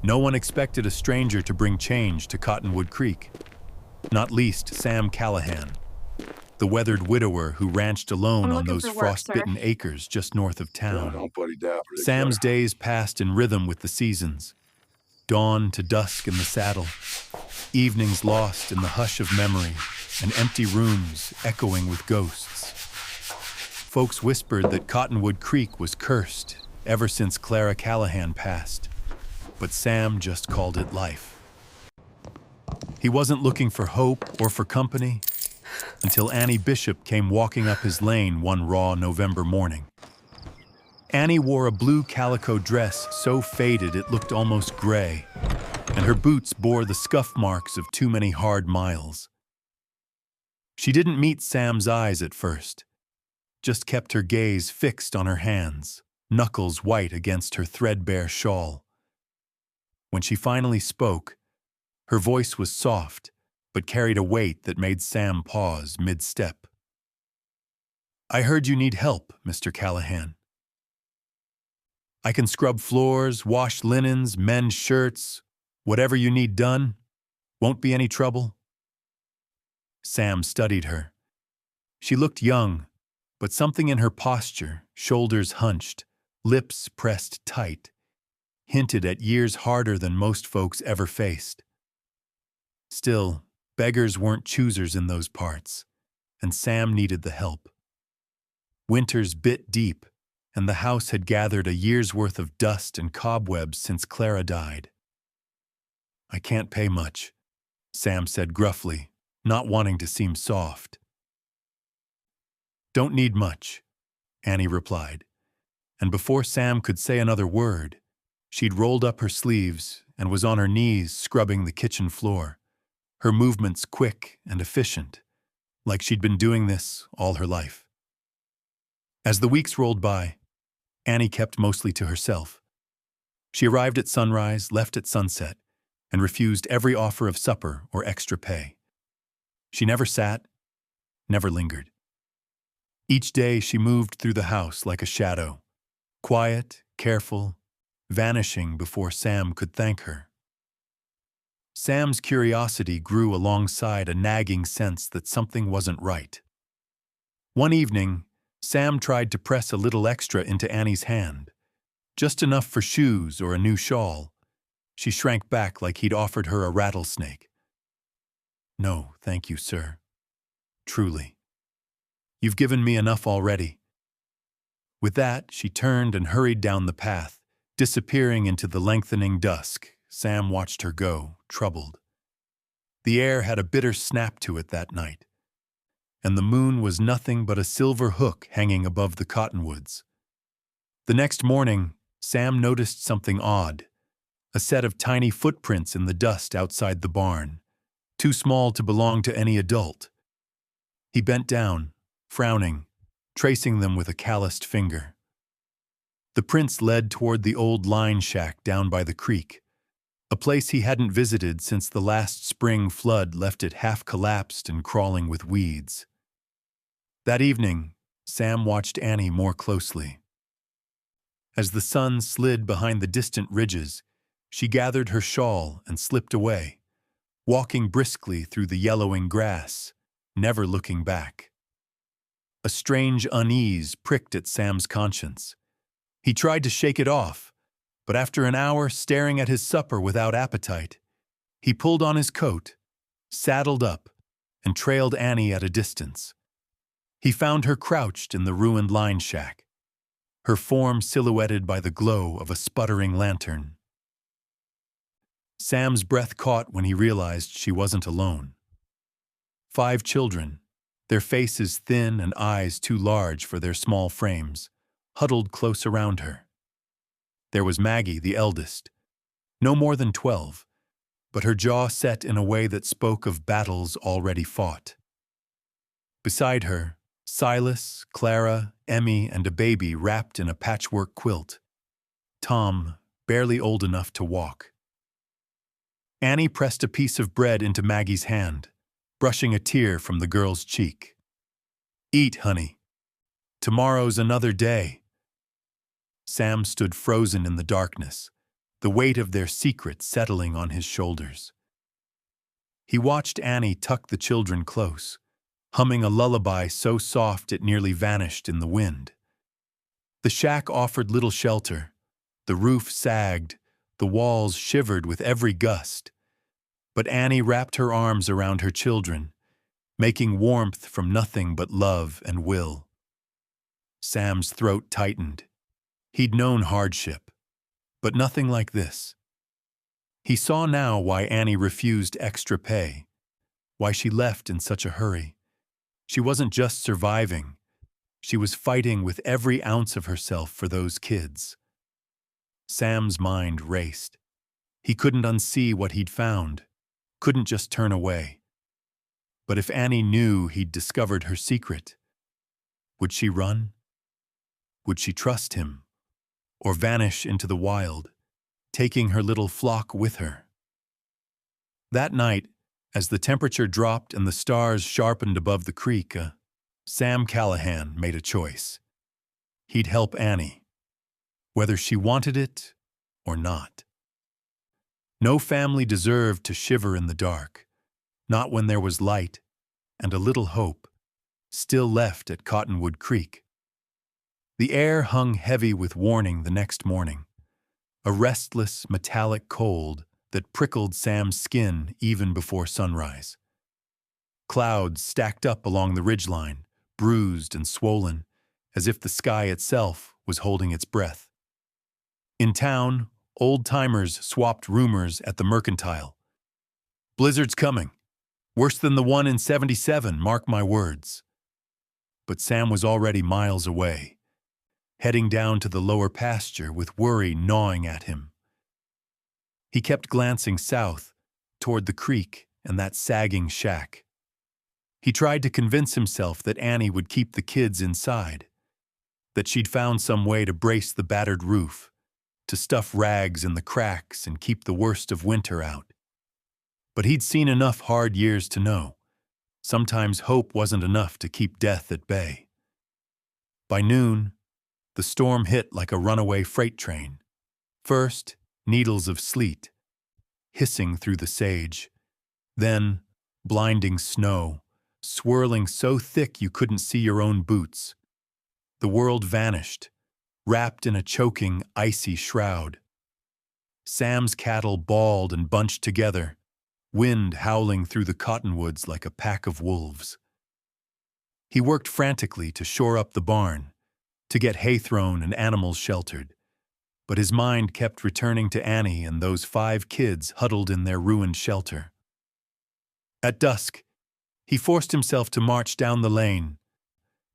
No one expected a stranger to bring change to Cottonwood Creek, not least Sam Callahan, the weathered widower who ranched alone I'm on looking those for work, sir. frost-bitten acres just north of town. Don't put it down, Sam's days passed in rhythm with the seasons, dawn to dusk in the saddle, evenings lost in the hush of memory, and empty rooms echoing with ghosts. Folks whispered that Cottonwood Creek was cursed ever since Clara Callahan passed, but Sam just called it life. He wasn't looking for hope or for company until Annie Bishop came walking up his lane one raw November morning. Annie wore a blue calico dress so faded it looked almost gray, and her boots bore the scuff marks of too many hard miles. She didn't meet Sam's eyes at first, just kept her gaze fixed on her hands, knuckles white against her threadbare shawl. When she finally spoke, her voice was soft, but carried a weight that made Sam pause mid-step. "I heard you need help, Mr. Callahan. I can scrub floors, wash linens, mend shirts, whatever you need done. Won't be any trouble." Sam studied her. She looked young, but something in her posture, shoulders hunched, lips pressed tight, hinted at years harder than most folks ever faced. Still, beggars weren't choosers in those parts, and Sam needed the help. Winters bit deep, and the house had gathered a year's worth of dust and cobwebs since Clara died. "I can't pay much," Sam said gruffly, not wanting to seem soft. "Don't need much," Annie replied, and before Sam could say another word, she'd rolled up her sleeves and was on her knees scrubbing the kitchen floor, her movements quick and efficient, like she'd been doing this all her life. As the weeks rolled by, Annie kept mostly to herself. She arrived at sunrise, left at sunset, and refused every offer of supper or extra pay. She never sat, never lingered. Each day she moved through the house like a shadow, quiet, careful, vanishing before Sam could thank her. Sam's curiosity grew alongside a nagging sense that something wasn't right. One evening, Sam tried to press a little extra into Annie's hand, just enough for shoes or a new shawl. She shrank back like he'd offered her a rattlesnake. "No, thank you, sir. Truly. You've given me enough already." With that, she turned and hurried down the path, disappearing into the lengthening dusk. Sam watched her go, troubled. The air had a bitter snap to it that night, and the moon was nothing but a silver hook hanging above the cottonwoods. The next morning, Sam noticed something odd, a set of tiny footprints in the dust outside the barn, too small to belong to any adult. He bent down, frowning, tracing them with a calloused finger. The prints led toward the old line shack down by the creek, a place he hadn't visited since the last spring flood left it half collapsed and crawling with weeds. That evening, Sam watched Annie more closely. As the sun slid behind the distant ridges, she gathered her shawl and slipped away, walking briskly through the yellowing grass, never looking back. A strange unease pricked at Sam's conscience. He tried to shake it off, but after an hour staring at his supper without appetite, he pulled on his coat, saddled up, and trailed Annie at a distance. He found her crouched in the ruined line shack, her form silhouetted by the glow of a sputtering lantern. Sam's breath caught when he realized she wasn't alone. 5 children, their faces thin and eyes too large for their small frames, huddled close around her. There was Maggie, the eldest, no more than 12, but her jaw set in a way that spoke of battles already fought. Beside her, Silas, Clara, Emmy, and a baby wrapped in a patchwork quilt. Tom, barely old enough to walk. Annie pressed a piece of bread into Maggie's hand, brushing a tear from the girl's cheek. "Eat, honey. Tomorrow's another day." Sam stood frozen in the darkness, the weight of their secret settling on his shoulders. He watched Annie tuck the children close, humming a lullaby so soft it nearly vanished in the wind. The shack offered little shelter. The roof sagged, the walls shivered with every gust. But Annie wrapped her arms around her children, making warmth from nothing but love and will. Sam's throat tightened. He'd known hardship, but nothing like this. He saw now why Annie refused extra pay, why she left in such a hurry. She wasn't just surviving, she was fighting with every ounce of herself for those kids. Sam's mind raced. He couldn't unsee what he'd found, couldn't just turn away. But if Annie knew he'd discovered her secret, would she run? Would she trust him? Or vanish into the wild, taking her little flock with her? That night, as the temperature dropped and the stars sharpened above the creek, Sam Callahan made a choice. He'd help Annie, whether she wanted it or not. No family deserved to shiver in the dark, not when there was light and a little hope still left at Cottonwood Creek. The air hung heavy with warning the next morning, a restless, metallic cold that prickled Sam's skin even before sunrise. Clouds stacked up along the ridgeline, bruised and swollen, as if the sky itself was holding its breath. In town, old-timers swapped rumors at the mercantile. "Blizzard's coming. Worse than the one in '77, mark my words." But Sam was already miles away, heading down to the lower pasture with worry gnawing at him. He kept glancing south, toward the creek and that sagging shack. He tried to convince himself that Annie would keep the kids inside, that she'd found some way to brace the battered roof, to stuff rags in the cracks and keep the worst of winter out. But he'd seen enough hard years to know, sometimes hope wasn't enough to keep death at bay. By noon, the storm hit like a runaway freight train. First, needles of sleet, hissing through the sage. Then, blinding snow, swirling so thick you couldn't see your own boots. The world vanished, wrapped in a choking, icy shroud. Sam's cattle bawled and bunched together, wind howling through the cottonwoods like a pack of wolves. He worked frantically to shore up the barn, to get hay thrown and animals sheltered, but his mind kept returning to Annie and those 5 kids huddled in their ruined shelter. At dusk, he forced himself to march down the lane,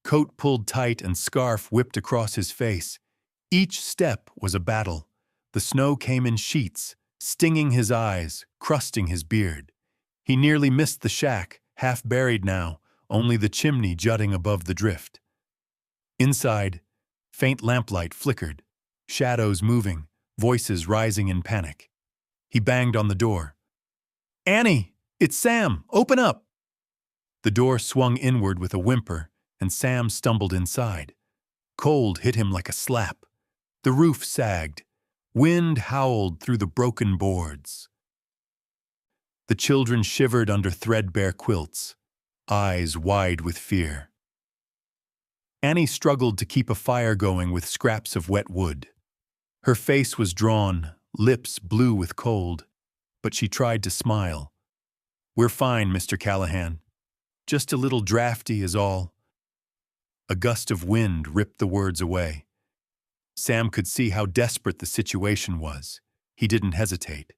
coat pulled tight and scarf whipped across his face. Each step was a battle. The snow came in sheets, stinging his eyes, crusting his beard. He nearly missed the shack, half buried now, only the chimney jutting above the drift. Inside, faint lamplight flickered, shadows moving, voices rising in panic. He banged on the door. "Annie, it's Sam! Open up!" The door swung inward with a whimper, and Sam stumbled inside. Cold hit him like a slap. The roof sagged. Wind howled through the broken boards. The children shivered under threadbare quilts, eyes wide with fear. Annie struggled to keep a fire going with scraps of wet wood. Her face was drawn, lips blue with cold, but she tried to smile. "We're fine, Mr. Callahan. Just a little drafty is all." A gust of wind ripped the words away. Sam could see how desperate the situation was. He didn't hesitate.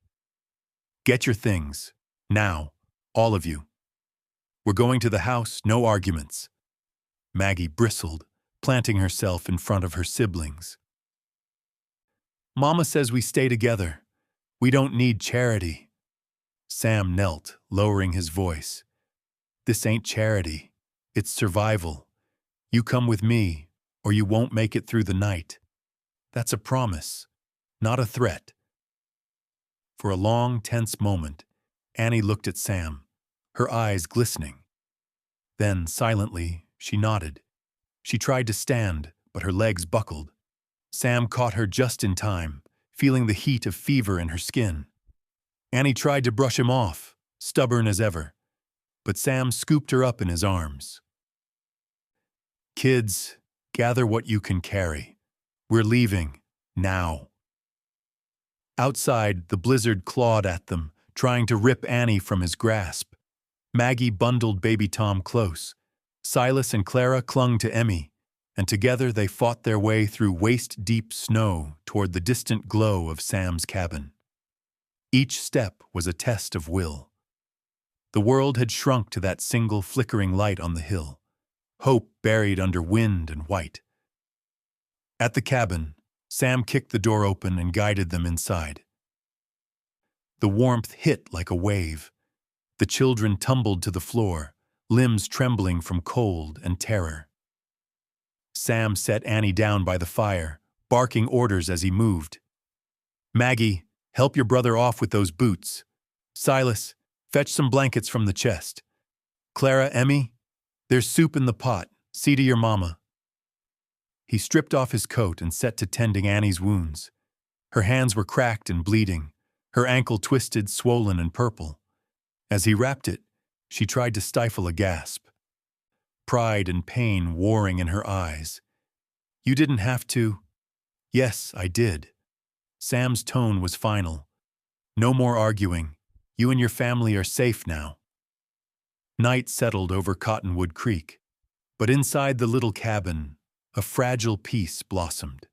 "Get your things. Now. All of you. We're going to the house, no arguments." Maggie bristled, planting herself in front of her siblings. "Mama says we stay together. We don't need charity." Sam knelt, lowering his voice. "This ain't charity. It's survival. You come with me, or you won't make it through the night. That's a promise, not a threat." For a long, tense moment, Annie looked at Sam, her eyes glistening. Then, silently, she nodded. She tried to stand, but her legs buckled. Sam caught her just in time, feeling the heat of fever in her skin. Annie tried to brush him off, stubborn as ever, but Sam scooped her up in his arms. "Kids, gather what you can carry. We're leaving, now." Outside, the blizzard clawed at them, trying to rip Annie from his grasp. Maggie bundled baby Tom close. Silas and Clara clung to Emmy, and together they fought their way through waist-deep snow toward the distant glow of Sam's cabin. Each step was a test of will. The world had shrunk to that single flickering light on the hill, hope buried under wind and white. At the cabin, Sam kicked the door open and guided them inside. The warmth hit like a wave. The children tumbled to the floor, limbs trembling from cold and terror. Sam set Annie down by the fire, barking orders as he moved. "Maggie, help your brother off with those boots. Silas, fetch some blankets from the chest. Clara, Emmy, there's soup in the pot. See to your mama." He stripped off his coat and set to tending Annie's wounds. Her hands were cracked and bleeding, her ankle twisted, swollen, and purple. As he wrapped it, she tried to stifle a gasp. Pride and pain warring in her eyes. "You didn't have to." "Yes, I did." Sam's tone was final. "No more arguing. You and your family are safe now." Night settled over Cottonwood Creek, but inside the little cabin, a fragile peace blossomed.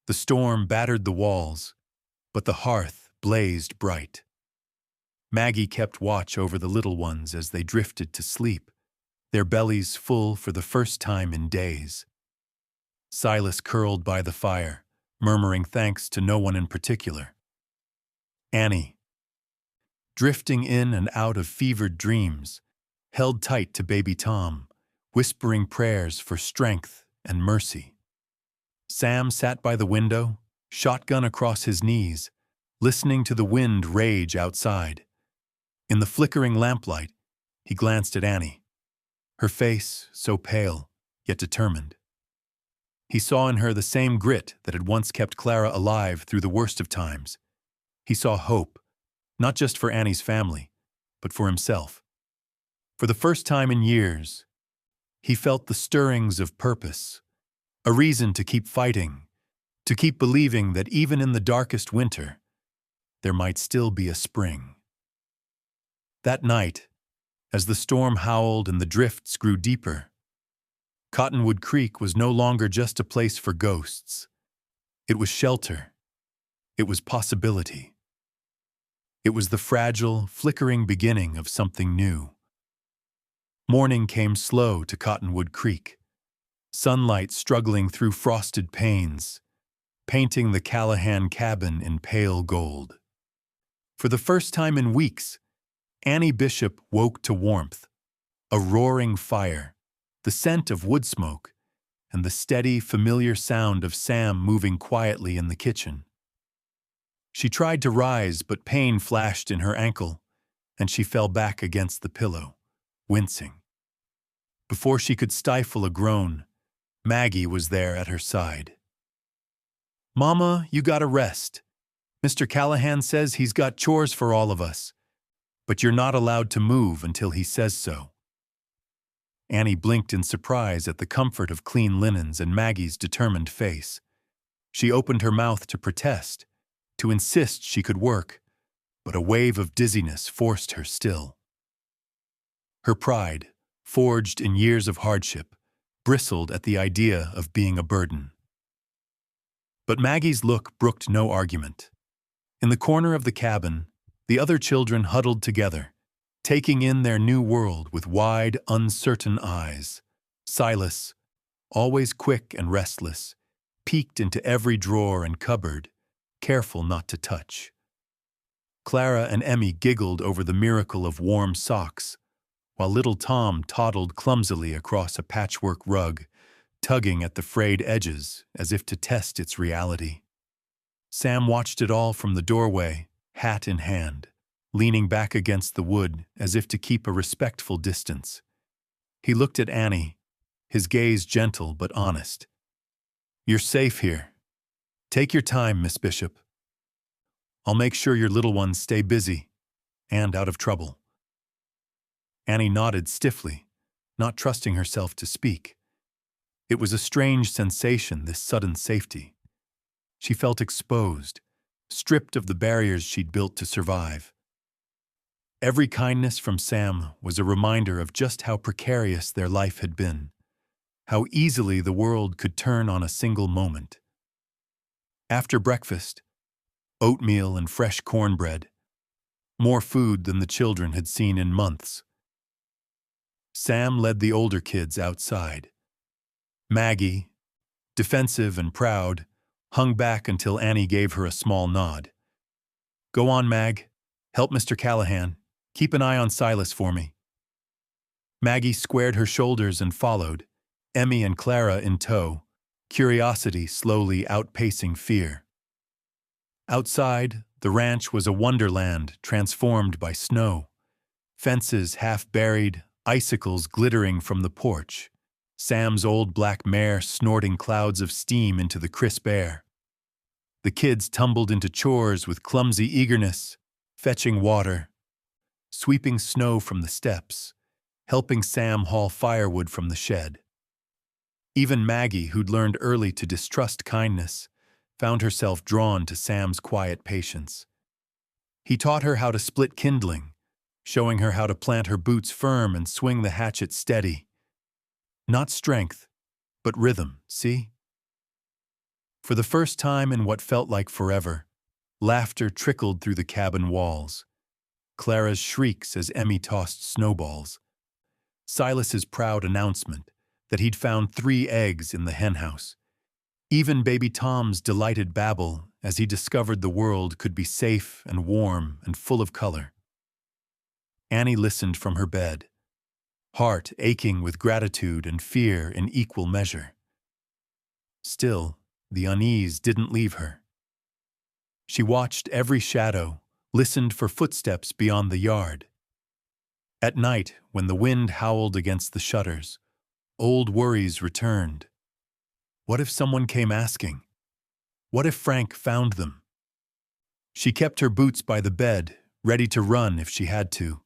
The storm battered the walls, but the hearth blazed bright. Maggie kept watch over the little ones as they drifted to sleep, their bellies full for the first time in days. Silas curled by the fire, murmuring thanks to no one in particular. Annie, drifting in and out of fevered dreams, held tight to baby Tom, whispering prayers for strength and mercy. Sam sat by the window, shotgun across his knees, listening to the wind rage outside. In the flickering lamplight, he glanced at Annie, her face so pale, yet determined. He saw in her the same grit that had once kept Clara alive through the worst of times. He saw hope, not just for Annie's family, but for himself. For the first time in years, he felt the stirrings of purpose, a reason to keep fighting, to keep believing that even in the darkest winter, there might still be a spring. That night, as the storm howled and the drifts grew deeper, Cottonwood Creek was no longer just a place for ghosts. It was shelter. It was possibility. It was the fragile, flickering beginning of something new. Morning came slow to Cottonwood Creek, sunlight struggling through frosted panes, painting the Callahan cabin in pale gold. For the first time in weeks, Annie Bishop woke to warmth, a roaring fire, the scent of wood smoke, and the steady, familiar sound of Sam moving quietly in the kitchen. She tried to rise, but pain flashed in her ankle, and she fell back against the pillow, wincing. Before she could stifle a groan, Maggie was there at her side. "Mama, you gotta rest. Mr. Callahan says he's got chores for all of us, but you're not allowed to move until he says so." Annie blinked in surprise at the comfort of clean linens and Maggie's determined face. She opened her mouth to protest, to insist she could work, but a wave of dizziness forced her still. Her pride, forged in years of hardship, bristled at the idea of being a burden. But Maggie's look brooked no argument. In the corner of the cabin, the other children huddled together, taking in their new world with wide, uncertain eyes. Silas, always quick and restless, peeked into every drawer and cupboard, careful not to touch. Clara and Emmy giggled over the miracle of warm socks, while little Tom toddled clumsily across a patchwork rug, tugging at the frayed edges as if to test its reality. Sam watched it all from the doorway, hat in hand, leaning back against the wood as if to keep a respectful distance. He looked at Annie, his gaze gentle but honest. "You're safe here. Take your time, Miss Bishop. I'll make sure your little ones stay busy and out of trouble." Annie nodded stiffly, not trusting herself to speak. It was a strange sensation, this sudden safety. She felt exposed, stripped of the barriers she'd built to survive. Every kindness from Sam was a reminder of just how precarious their life had been, how easily the world could turn on a single moment. After breakfast, oatmeal and fresh cornbread, more food than the children had seen in months. Sam led the older kids outside. Maggie, defensive and proud, hung back until Annie gave her a small nod. "Go on, Mag. Help Mr. Callahan. Keep an eye on Silas for me." Maggie squared her shoulders and followed, Emmy and Clara in tow, curiosity slowly outpacing fear. Outside, the ranch was a wonderland transformed by snow. Fences half buried, icicles glittering from the porch, Sam's old black mare snorting clouds of steam into the crisp air. The kids tumbled into chores with clumsy eagerness, fetching water, sweeping snow from the steps, helping Sam haul firewood from the shed. Even Maggie, who'd learned early to distrust kindness, found herself drawn to Sam's quiet patience. He taught her how to split kindling, showing her how to plant her boots firm and swing the hatchet steady. Not strength, but rhythm, see? For the first time in what felt like forever, laughter trickled through the cabin walls. Clara's shrieks as Emmy tossed snowballs. Silas's proud announcement that he'd found 3 eggs in the henhouse. Even baby Tom's delighted babble as he discovered the world could be safe and warm and full of color. Annie listened from her bed, heart aching with gratitude and fear in equal measure. Still, the unease didn't leave her. She watched every shadow, listened for footsteps beyond the yard. At night, when the wind howled against the shutters, old worries returned. What if someone came asking? What if Frank found them? She kept her boots by the bed, ready to run if she had to.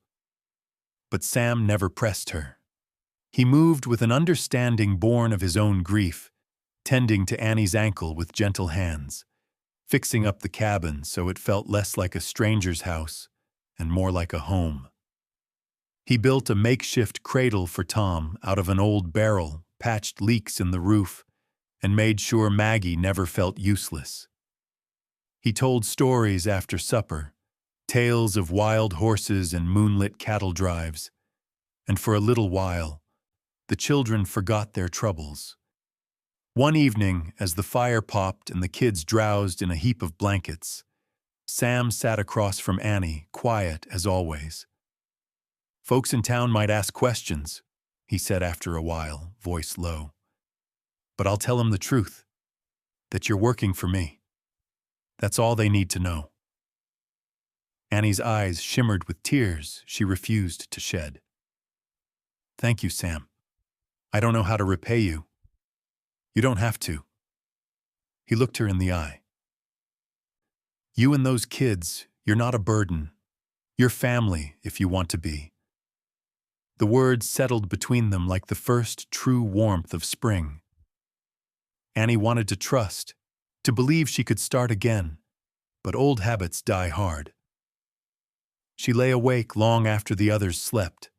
But Sam never pressed her. He moved with an understanding born of his own grief, tending to Annie's ankle with gentle hands, fixing up the cabin so it felt less like a stranger's house and more like a home. He built a makeshift cradle for Tom out of an old barrel, patched leaks in the roof, and made sure Maggie never felt useless. He told stories after supper, tales of wild horses and moonlit cattle drives, and for a little while, the children forgot their troubles. One evening, as the fire popped and the kids drowsed in a heap of blankets, Sam sat across from Annie, quiet as always. "Folks in town might ask questions," he said after a while, voice low. "But I'll tell them the truth, that you're working for me. That's all they need to know." Annie's eyes shimmered with tears she refused to shed. "Thank you, Sam. I don't know how to repay you. You don't have to." He looked her in the eye. "You and those kids, you're not a burden. You're family, if you want to be." The words settled between them like the first true warmth of spring. Annie wanted to trust, to believe she could start again, but old habits die hard. She lay awake long after the others slept,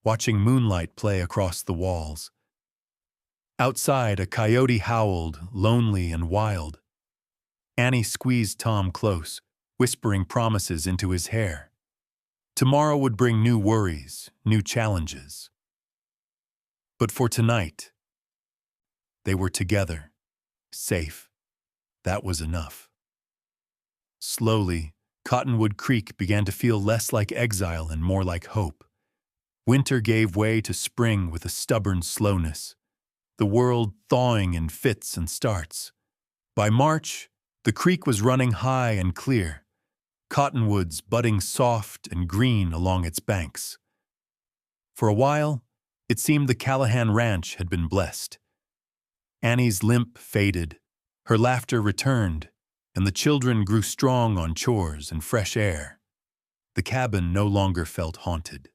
watching moonlight play across the walls. Outside, a coyote howled, lonely and wild. Annie squeezed Tom close, whispering promises into his hair. Tomorrow would bring new worries, new challenges. But for tonight, they were together, safe. That was enough. Slowly, Cottonwood Creek began to feel less like exile and more like hope. Winter gave way to spring with a stubborn slowness, the world thawing in fits and starts. By March, the creek was running high and clear, cottonwoods budding soft and green along its banks. For a while, it seemed the Callahan Ranch had been blessed. Annie's limp faded, her laughter returned, and the children grew strong on chores and fresh air. The cabin no longer felt haunted.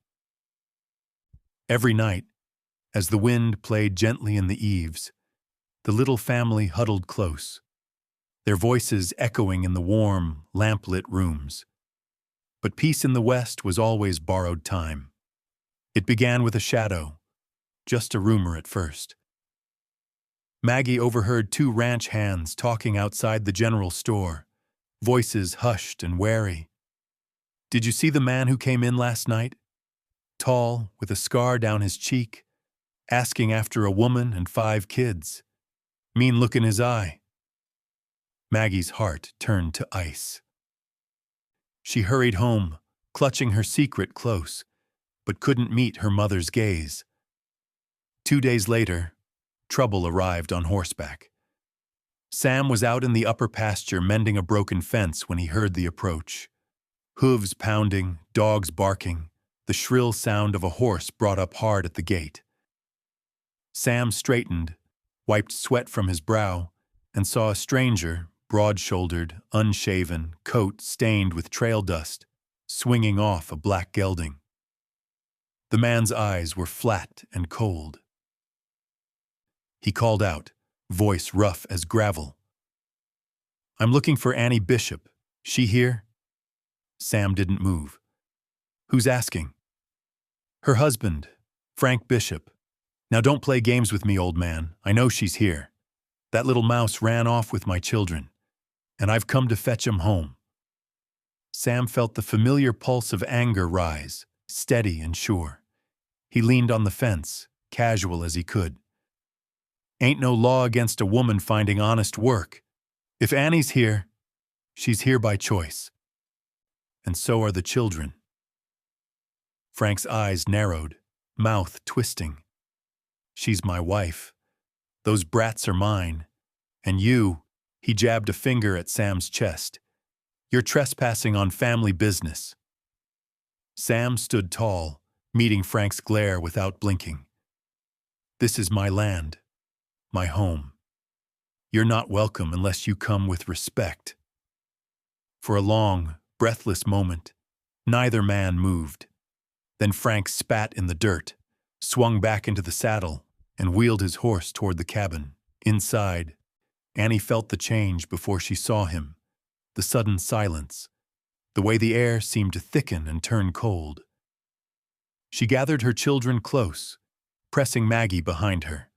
Every night, as the wind played gently in the eaves, the little family huddled close, their voices echoing in the warm, lamp-lit rooms. But peace in the West was always borrowed time. It began with a shadow, just a rumor at first. Maggie overheard two ranch hands talking outside the general store, voices hushed and wary. "Did you see the man who came in last night? Tall, with a scar down his cheek, asking after a woman and 5 kids. Mean look in his eye." Maggie's heart turned to ice. She hurried home, clutching her secret close, but couldn't meet her mother's gaze. 2 days later, trouble arrived on horseback. Sam was out in the upper pasture mending a broken fence when he heard the approach. Hooves pounding, dogs barking, the shrill sound of a horse brought up hard at the gate. Sam straightened, wiped sweat from his brow, and saw a stranger, broad-shouldered, unshaven, coat stained with trail dust, swinging off a black gelding. The man's eyes were flat and cold. He called out, voice rough as gravel. "I'm looking for Annie Bishop. She here?" Sam didn't move. "Who's asking?" "Her husband, Frank Bishop. Now don't play games with me, old man. I know she's here. That little mouse ran off with my children, and I've come to fetch him home." Sam felt the familiar pulse of anger rise, steady and sure. He leaned on the fence, casual as he could. "Ain't no law against a woman finding honest work. If Annie's here, she's here by choice. And so are the children." Frank's eyes narrowed, mouth twisting. "She's my wife. Those brats are mine. And you," he jabbed a finger at Sam's chest, "you're trespassing on family business." Sam stood tall, meeting Frank's glare without blinking. "This is my land, my home. You're not welcome unless you come with respect." For a long, breathless moment, neither man moved. Then Frank spat in the dirt, swung back into the saddle, and wheeled his horse toward the cabin. Inside, Annie felt the change before she saw him, the sudden silence, the way the air seemed to thicken and turn cold. She gathered her children close, pressing Maggie behind her.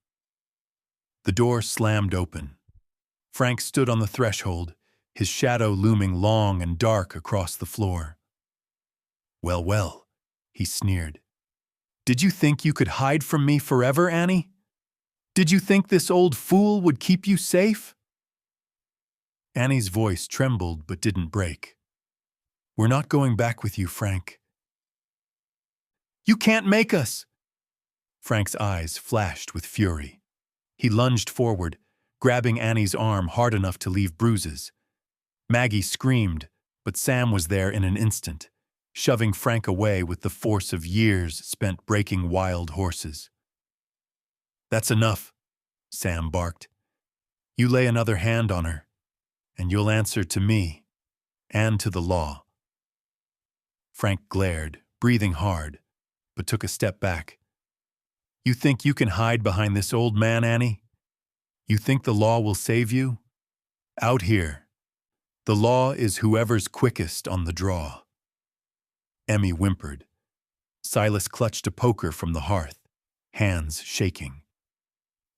The door slammed open. Frank stood on the threshold, his shadow looming long and dark across the floor. "Well, well," he sneered. "Did you think you could hide from me forever, Annie? Did you think this old fool would keep you safe?" Annie's voice trembled but didn't break. "We're not going back with you, Frank." "You can't make us!" Frank's eyes flashed with fury. He lunged forward, grabbing Annie's arm hard enough to leave bruises. Maggie screamed, but Sam was there in an instant, shoving Frank away with the force of years spent breaking wild horses. "That's enough," Sam barked. "You lay another hand on her, and you'll answer to me, and to the law." Frank glared, breathing hard, but took a step back. "You think you can hide behind this old man, Annie? You think the law will save you? Out here, the law is whoever's quickest on the draw." Emmy whimpered. Silas clutched a poker from the hearth, hands shaking.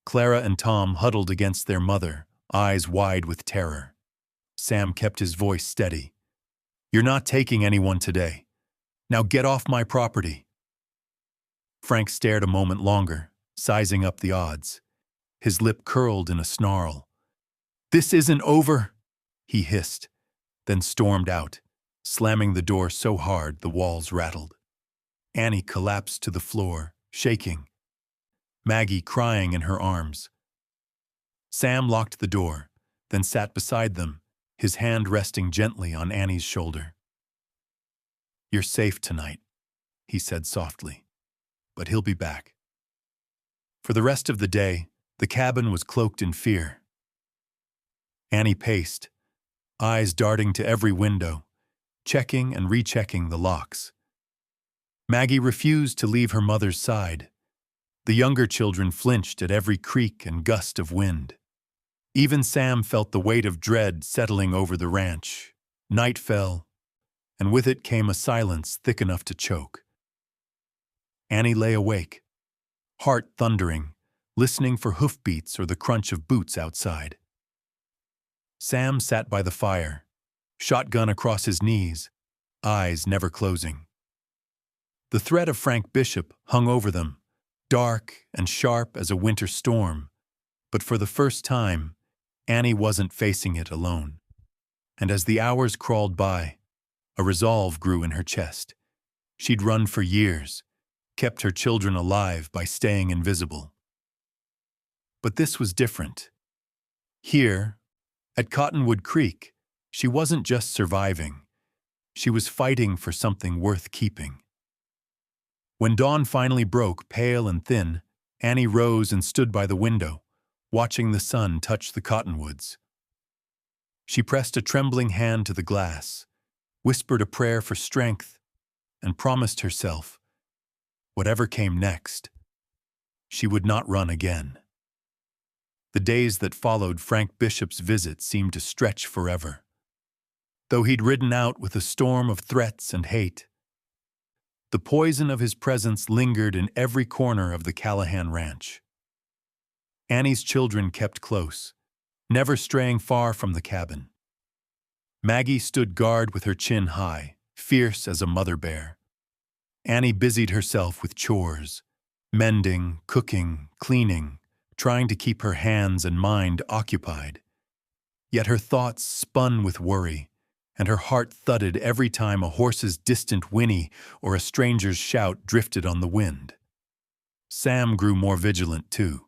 Clara and Tom huddled against their mother, eyes wide with terror. Sam kept his voice steady. "You're not taking anyone today. Now get off my property." Frank stared a moment longer, sizing up the odds. His lip curled in a snarl. "This isn't over," he hissed, then stormed out, slamming the door so hard the walls rattled. Annie collapsed to the floor, shaking, Maggie crying in her arms. Sam locked the door, then sat beside them, his hand resting gently on Annie's shoulder. "You're safe tonight," he said softly, "but he'll be back." For the rest of the day, the cabin was cloaked in fear. Annie paced, eyes darting to every window, checking and rechecking the locks. Maggie refused to leave her mother's side. The younger children flinched at every creak and gust of wind. Even Sam felt the weight of dread settling over the ranch. Night fell, and with it came a silence thick enough to choke. Annie lay awake, heart thundering, listening for hoofbeats or the crunch of boots outside. Sam sat by the fire, shotgun across his knees, eyes never closing. The threat of Frank Bishop hung over them, dark and sharp as a winter storm, but for the first time, Annie wasn't facing it alone. And as the hours crawled by, a resolve grew in her chest. She'd run for years, kept her children alive by staying invisible. But this was different. Here, at Cottonwood Creek, she wasn't just surviving. She was fighting for something worth keeping. When dawn finally broke, pale and thin, Annie rose and stood by the window, watching the sun touch the cottonwoods. She pressed a trembling hand to the glass, whispered a prayer for strength, and promised herself, whatever came next, she would not run again. The days that followed Frank Bishop's visit seemed to stretch forever. Though he'd ridden out with a storm of threats and hate, the poison of his presence lingered in every corner of the Callahan ranch. Annie's children kept close, never straying far from the cabin. Maggie stood guard with her chin high, fierce as a mother bear. Annie busied herself with chores, mending, cooking, cleaning, trying to keep her hands and mind occupied. Yet her thoughts spun with worry, and her heart thudded every time a horse's distant whinny or a stranger's shout drifted on the wind. Sam grew more vigilant, too.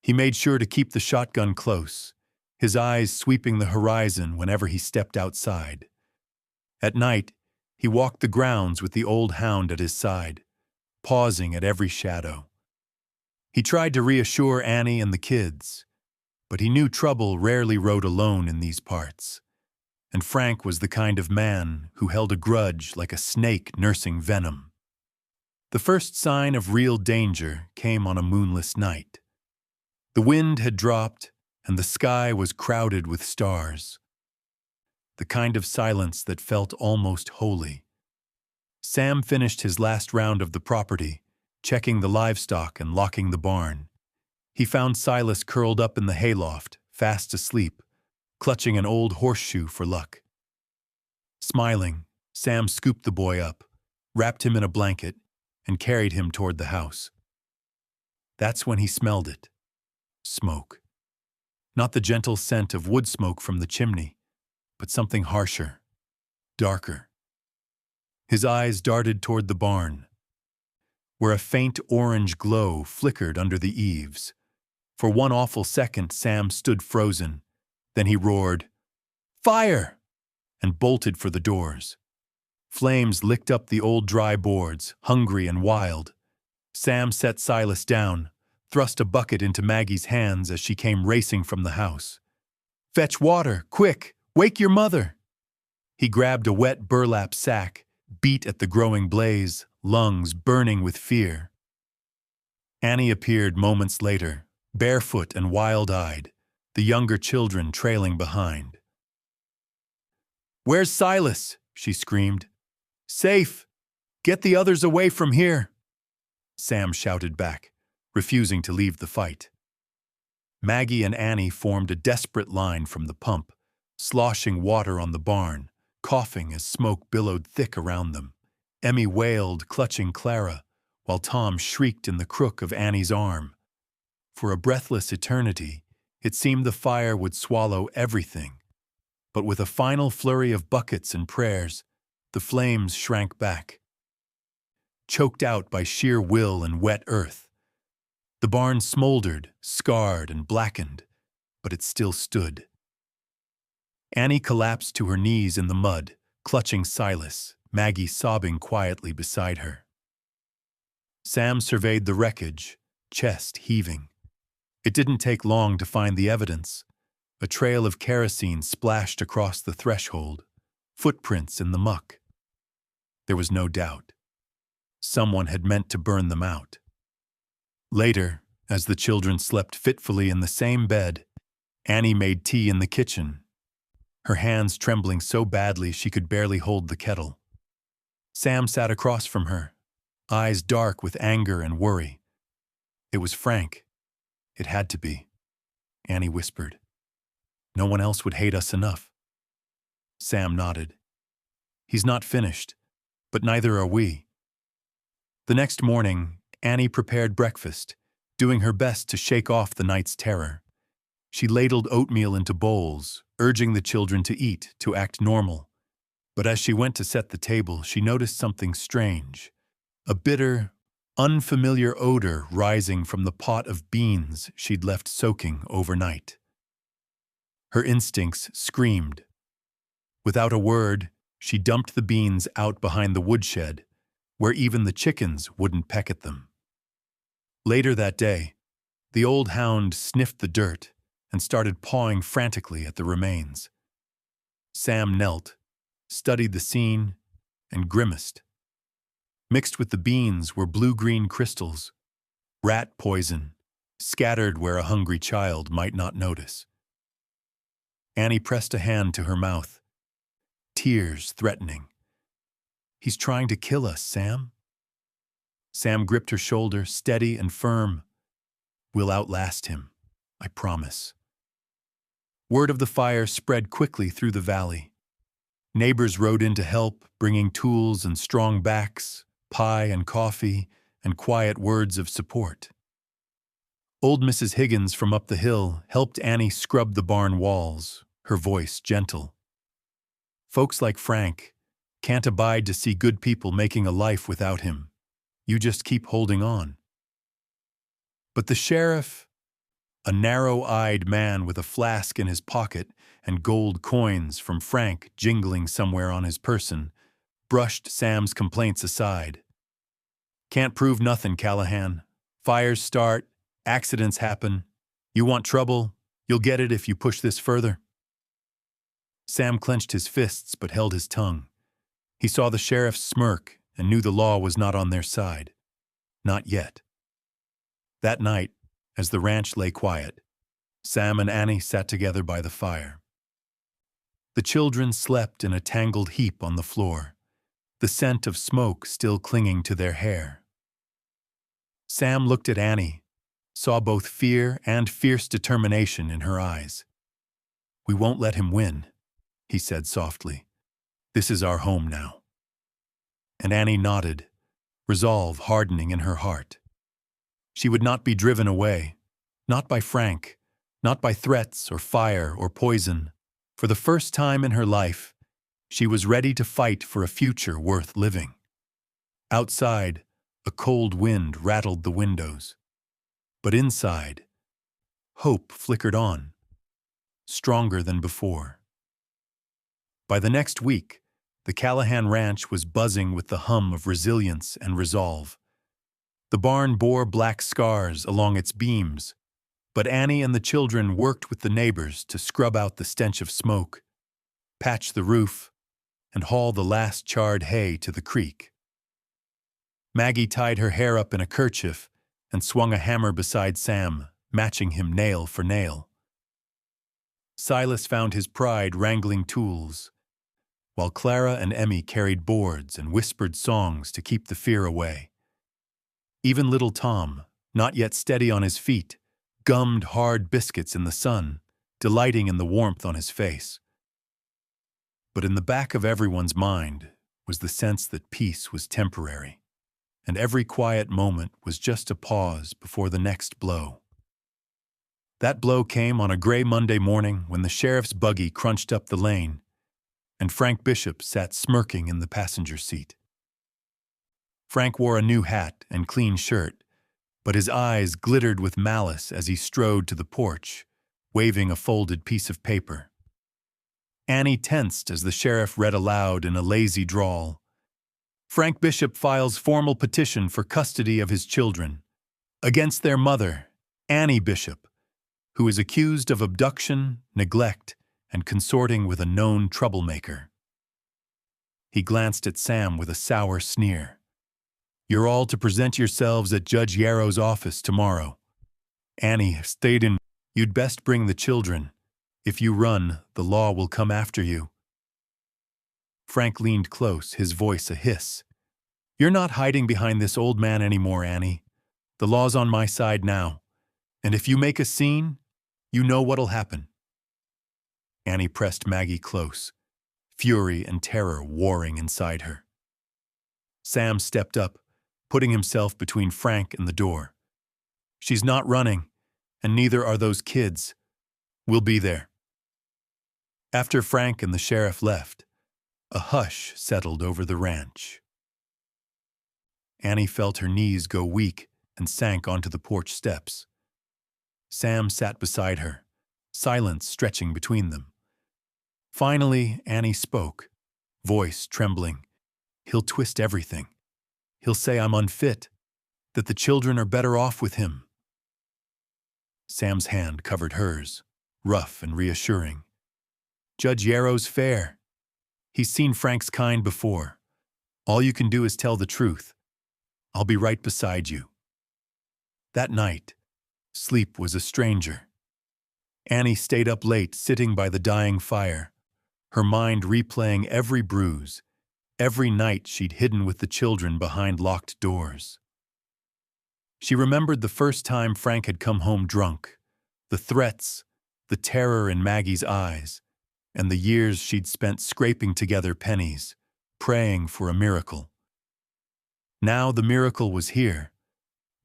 He made sure to keep the shotgun close, his eyes sweeping the horizon whenever he stepped outside. At night, he walked the grounds with the old hound at his side, pausing at every shadow. He tried to reassure Annie and the kids, but he knew trouble rarely rode alone in these parts. And Frank was the kind of man who held a grudge like a snake nursing venom. The first sign of real danger came on a moonless night. The wind had dropped, and the sky was crowded with stars. The kind of silence that felt almost holy. Sam finished his last round of the property, checking the livestock and locking the barn. He found Silas curled up in the hayloft, fast asleep, clutching an old horseshoe for luck. Smiling, Sam scooped the boy up, wrapped him in a blanket, and carried him toward the house. That's when he smelled it. Smoke. Not the gentle scent of wood smoke from the chimney, but something harsher, darker. His eyes darted toward the barn, where a faint orange glow flickered under the eaves. For one awful second, Sam stood frozen. Then he roared, "Fire!" and bolted for the doors. Flames licked up the old dry boards, hungry and wild. Sam set Silas down, thrust a bucket into Maggie's hands as she came racing from the house. "Fetch water, quick! Wake your mother!" He grabbed a wet burlap sack, beat at the growing blaze, lungs burning with fear. Annie appeared moments later, barefoot and wild-eyed, the younger children trailing behind. "Where's Silas?" she screamed. "Safe! Get the others away from here!" Sam shouted back, refusing to leave the fight. Maggie and Annie formed a desperate line from the pump, sloshing water on the barn, coughing as smoke billowed thick around them. Emmy wailed, clutching Clara, while Tom shrieked in the crook of Annie's arm. For a breathless eternity, it seemed the fire would swallow everything. But with a final flurry of buckets and prayers, the flames shrank back. Choked out by sheer will and wet earth, the barn smoldered, scarred and blackened, but it still stood. Annie collapsed to her knees in the mud, clutching Silas, Maggie sobbing quietly beside her. Sam surveyed the wreckage, chest heaving. It didn't take long to find the evidence. A trail of kerosene splashed across the threshold, footprints in the muck. There was no doubt. Someone had meant to burn them out. Later, as the children slept fitfully in the same bed, Annie made tea in the kitchen, her hands trembling so badly she could barely hold the kettle. Sam sat across from her, eyes dark with anger and worry. It was Frank. It had to be, Annie whispered. No one else would hate us enough. Sam nodded. He's not finished, but neither are we. The next morning, Annie prepared breakfast, doing her best to shake off the night's terror. She ladled oatmeal into bowls, urging the children to eat, to act normal. But as she went to set the table, she noticed something strange. A bitter, unfamiliar odor rising from the pot of beans she'd left soaking overnight. Her instincts screamed. Without a word, she dumped the beans out behind the woodshed, where even the chickens wouldn't peck at them. Later that day, the old hound sniffed the dirt and started pawing frantically at the remains. Sam knelt, studied the scene, and grimaced. Mixed with the beans were blue-green crystals, rat poison, scattered where a hungry child might not notice. Annie pressed a hand to her mouth, tears threatening. He's trying to kill us, Sam. Sam gripped her shoulder, steady and firm. We'll outlast him, I promise. Word of the fire spread quickly through the valley. Neighbors rode in to help, bringing tools and strong backs, pie and coffee, and quiet words of support. Old Mrs. Higgins from up the hill helped Annie scrub the barn walls, her voice gentle. Folks like Frank can't abide to see good people making a life without him. You just keep holding on. But the sheriff, a narrow-eyed man with a flask in his pocket and gold coins from Frank jingling somewhere on his person, brushed Sam's complaints aside. Can't prove nothing, Callahan. Fires start, accidents happen. You want trouble, you'll get it if you push this further. Sam clenched his fists but held his tongue. He saw the sheriff's smirk and knew the law was not on their side. Not yet. That night, as the ranch lay quiet, Sam and Annie sat together by the fire. The children slept in a tangled heap on the floor, the scent of smoke still clinging to their hair. Sam looked at Annie, saw both fear and fierce determination in her eyes. We won't let him win, he said softly. This is our home now. And Annie nodded, resolve hardening in her heart. She would not be driven away, not by Frank, not by threats or fire or poison. For the first time in her life, she was ready to fight for a future worth living. Outside, a cold wind rattled the windows. But inside, hope flickered on, stronger than before. By the next week, the Callahan Ranch was buzzing with the hum of resilience and resolve. The barn bore black scars along its beams, but Annie and the children worked with the neighbors to scrub out the stench of smoke, patch the roof, and haul the last charred hay to the creek. Maggie tied her hair up in a kerchief and swung a hammer beside Sam, matching him nail for nail. Silas found his pride wrangling tools, while Clara and Emmy carried boards and whispered songs to keep the fear away. Even little Tom, not yet steady on his feet, gummed hard biscuits in the sun, delighting in the warmth on his face. But in the back of everyone's mind was the sense that peace was temporary, and every quiet moment was just a pause before the next blow. That blow came on a gray Monday morning when the sheriff's buggy crunched up the lane, and Frank Bishop sat smirking in the passenger seat. Frank wore a new hat and clean shirt, but his eyes glittered with malice as he strode to the porch, waving a folded piece of paper. Annie tensed as the sheriff read aloud in a lazy drawl. Frank Bishop files formal petition for custody of his children, against their mother, Annie Bishop, who is accused of abduction, neglect, and consorting with a known troublemaker. He glanced at Sam with a sour sneer. You're all to present yourselves at Judge Yarrow's office tomorrow. Annie stayed in. You'd best bring the children. If you run, the law will come after you. Frank leaned close, his voice a hiss. You're not hiding behind this old man anymore, Annie. The law's on my side now. And if you make a scene, you know what'll happen. Annie pressed Maggie close, fury and terror warring inside her. Sam stepped up, putting himself between Frank and the door. She's not running, and neither are those kids. We'll be there. After Frank and the sheriff left, a hush settled over the ranch. Annie felt her knees go weak and sank onto the porch steps. Sam sat beside her, silence stretching between them. Finally, Annie spoke, voice trembling. He'll twist everything. He'll say I'm unfit, that the children are better off with him. Sam's hand covered hers, rough and reassuring. Judge Yarrow's fair. He's seen Frank's kind before. All you can do is tell the truth. I'll be right beside you. That night, sleep was a stranger. Annie stayed up late, sitting by the dying fire, her mind replaying every bruise, every night she'd hidden with the children behind locked doors. She remembered the first time Frank had come home drunk, the threats, the terror in Maggie's eyes, and the years she'd spent scraping together pennies, praying for a miracle. Now the miracle was here,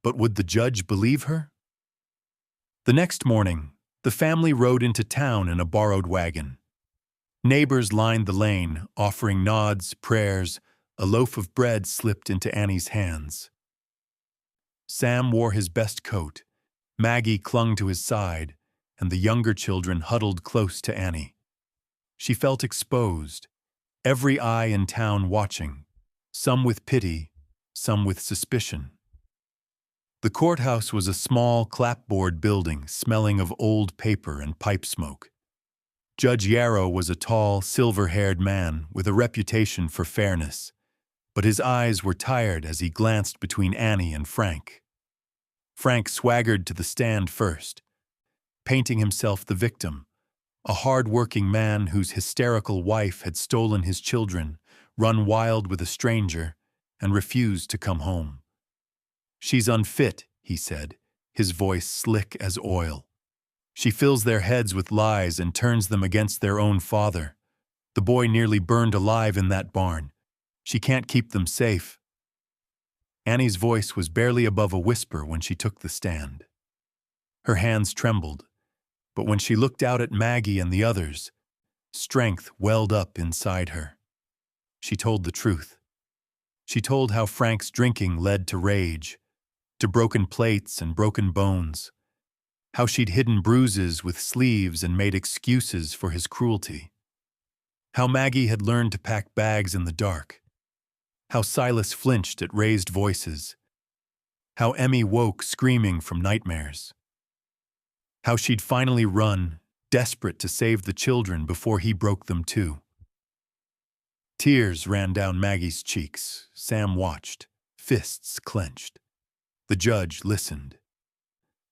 but would the judge believe her? The next morning, the family rode into town in a borrowed wagon. Neighbors lined the lane, offering nods, prayers. A loaf of bread slipped into Annie's hands. Sam wore his best coat. Maggie clung to his side, and the younger children huddled close to Annie. She felt exposed, every eye in town watching, some with pity, some with suspicion. The courthouse was a small, clapboard building smelling of old paper and pipe smoke. Judge Yarrow was a tall, silver-haired man with a reputation for fairness, but his eyes were tired as he glanced between Annie and Frank. Frank swaggered to the stand first, painting himself the victim, a hard-working man whose hysterical wife had stolen his children, run wild with a stranger, and refused to come home. She's unfit, he said, his voice slick as oil. She fills their heads with lies and turns them against their own father. The boy nearly burned alive in that barn. She can't keep them safe. Annie's voice was barely above a whisper when she took the stand. Her hands trembled, but when she looked out at Maggie and the others, strength welled up inside her. She told the truth. She told how Frank's drinking led to rage, to broken plates and broken bones, how she'd hidden bruises with sleeves and made excuses for his cruelty, how Maggie had learned to pack bags in the dark, how Silas flinched at raised voices, how Emmy woke screaming from nightmares, how she'd finally run, desperate to save the children before he broke them too. Tears ran down Maggie's cheeks. Sam watched, fists clenched. The judge listened,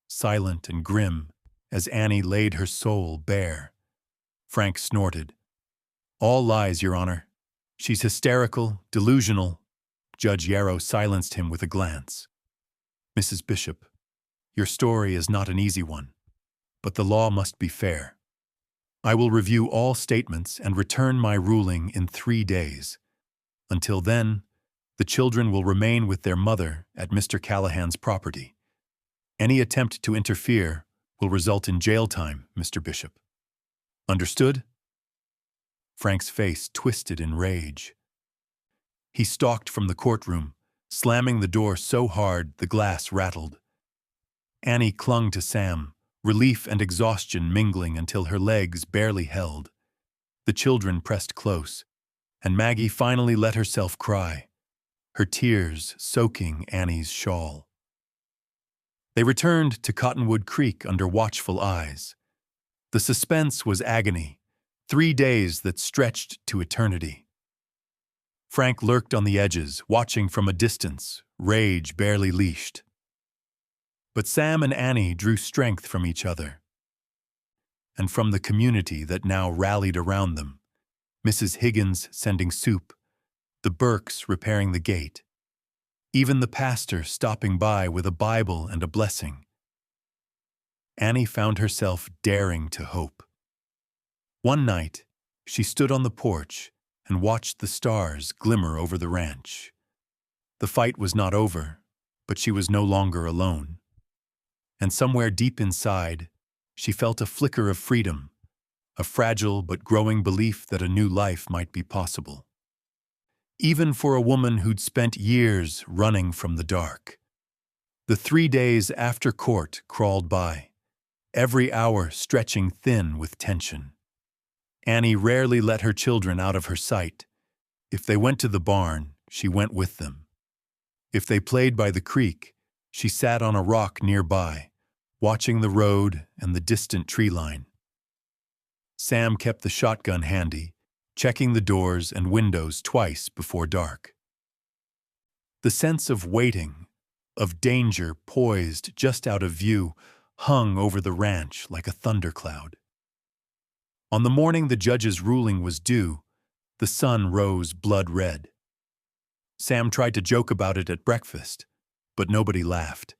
silent and grim, as Annie laid her soul bare. Frank snorted. All lies, Your Honor. She's hysterical, delusional. Judge Yarrow silenced him with a glance. Mrs. Bishop, your story is not an easy one, but the law must be fair. I will review all statements and return my ruling in 3 days. Until then, the children will remain with their mother at Mr. Callahan's property. Any attempt to interfere will result in jail time, Mr. Bishop. Understood? Frank's face twisted in rage. He stalked from the courtroom, slamming the door so hard the glass rattled. Annie clung to Sam, relief and exhaustion mingling until her legs barely held. The children pressed close, and Maggie finally let herself cry, her tears soaking Annie's shawl. They returned to Cottonwood Creek under watchful eyes. The suspense was agony, 3 days that stretched to eternity. Frank lurked on the edges, watching from a distance, rage barely leashed. But Sam and Annie drew strength from each other, and from the community that now rallied around them. Mrs. Higgins sending soup, the Burkes repairing the gate, even the pastor stopping by with a Bible and a blessing. Annie found herself daring to hope. One night, she stood on the porch and watched the stars glimmer over the ranch. The fight was not over, but she was no longer alone. And somewhere deep inside, she felt a flicker of freedom, a fragile but growing belief that a new life might be possible. Even for a woman who'd spent years running from the dark. The 3 days after court crawled by, every hour stretching thin with tension. Annie rarely let her children out of her sight. If they went to the barn, she went with them. If they played by the creek, she sat on a rock nearby, watching the road and the distant tree line. Sam kept the shotgun handy, checking the doors and windows twice before dark. The sense of waiting, of danger poised just out of view, hung over the ranch like a thundercloud. On the morning the judge's ruling was due, the sun rose blood red. Sam tried to joke about it at breakfast, but nobody laughed.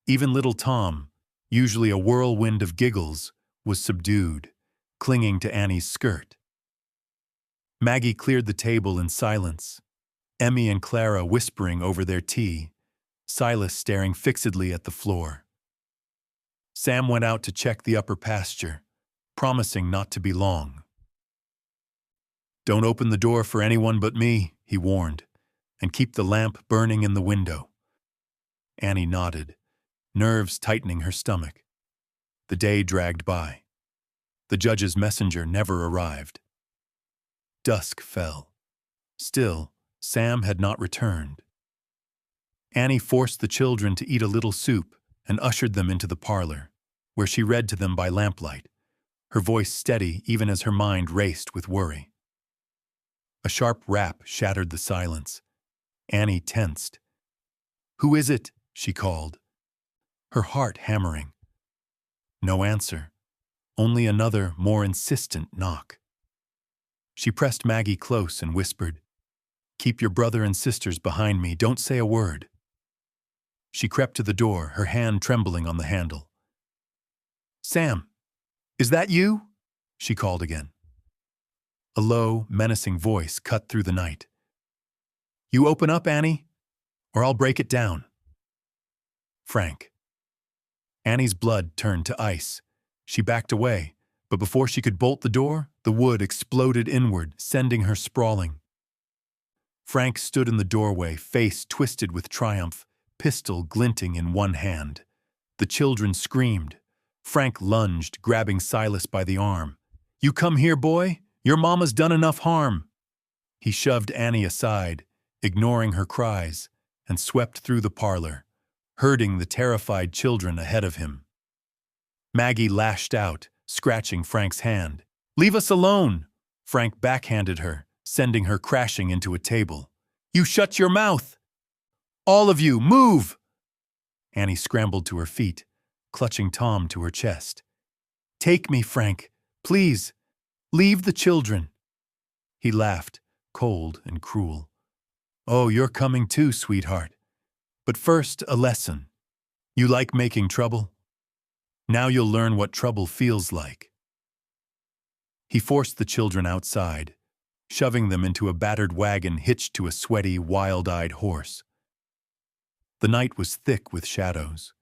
Even little Tom, usually a whirlwind of giggles, was subdued, clinging to Annie's skirt. Maggie cleared the table in silence, Emmy and Clara whispering over their tea, Silas staring fixedly at the floor. Sam went out to check the upper pasture, promising not to be long. "Don't open the door for anyone but me," he warned, "and keep the lamp burning in the window." Annie nodded, nerves tightening her stomach. The day dragged by. The judge's messenger never arrived. Dusk fell. Still, Sam had not returned. Annie forced the children to eat a little soup and ushered them into the parlor, where she read to them by lamplight, her voice steady even as her mind raced with worry. A sharp rap shattered the silence. Annie tensed. "Who is it?" she called, her heart hammering. No answer, only another, more insistent knock. She pressed Maggie close and whispered, "Keep your brother and sisters behind me, don't say a word." She crept to the door, her hand trembling on the handle. "Sam, is that you?" she called again. A low, menacing voice cut through the night. "You open up, Annie, or I'll break it down." Frank. Annie's blood turned to ice. She backed away, but before she could bolt the door, the wood exploded inward, sending her sprawling. Frank stood in the doorway, face twisted with triumph, pistol glinting in one hand. The children screamed. Frank lunged, grabbing Silas by the arm. "You come here, boy. Your mama's done enough harm." He shoved Annie aside, ignoring her cries, and swept through the parlor, herding the terrified children ahead of him. Maggie lashed out, scratching Frank's hand. "Leave us alone!" Frank backhanded her, sending her crashing into a table. "You shut your mouth! All of you, move!" Annie scrambled to her feet, clutching Tom to her chest. "Take me, Frank, please. Leave the children." He laughed, cold and cruel. "Oh, you're coming too, sweetheart. But first, a lesson. You like making trouble? Now you'll learn what trouble feels like." He forced the children outside, shoving them into a battered wagon hitched to a sweaty, wild-eyed horse. The night was thick with shadows.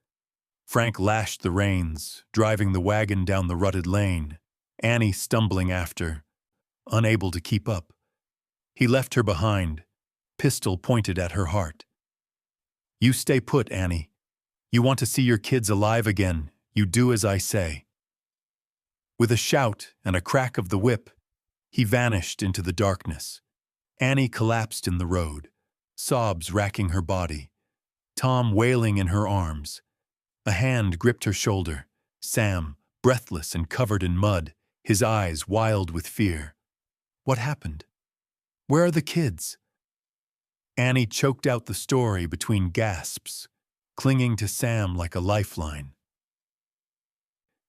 Frank lashed the reins, driving the wagon down the rutted lane, Annie stumbling after, unable to keep up. He left her behind, pistol pointed at her heart. "You stay put, Annie. You want to see your kids alive again, you do as I say." With a shout and a crack of the whip, he vanished into the darkness. Annie collapsed in the road, sobs racking her body, Tom wailing in her arms. A hand gripped her shoulder. Sam, breathless and covered in mud, his eyes wild with fear. What happened? Where are the kids? Annie choked out the story between gasps, clinging to Sam like a lifeline.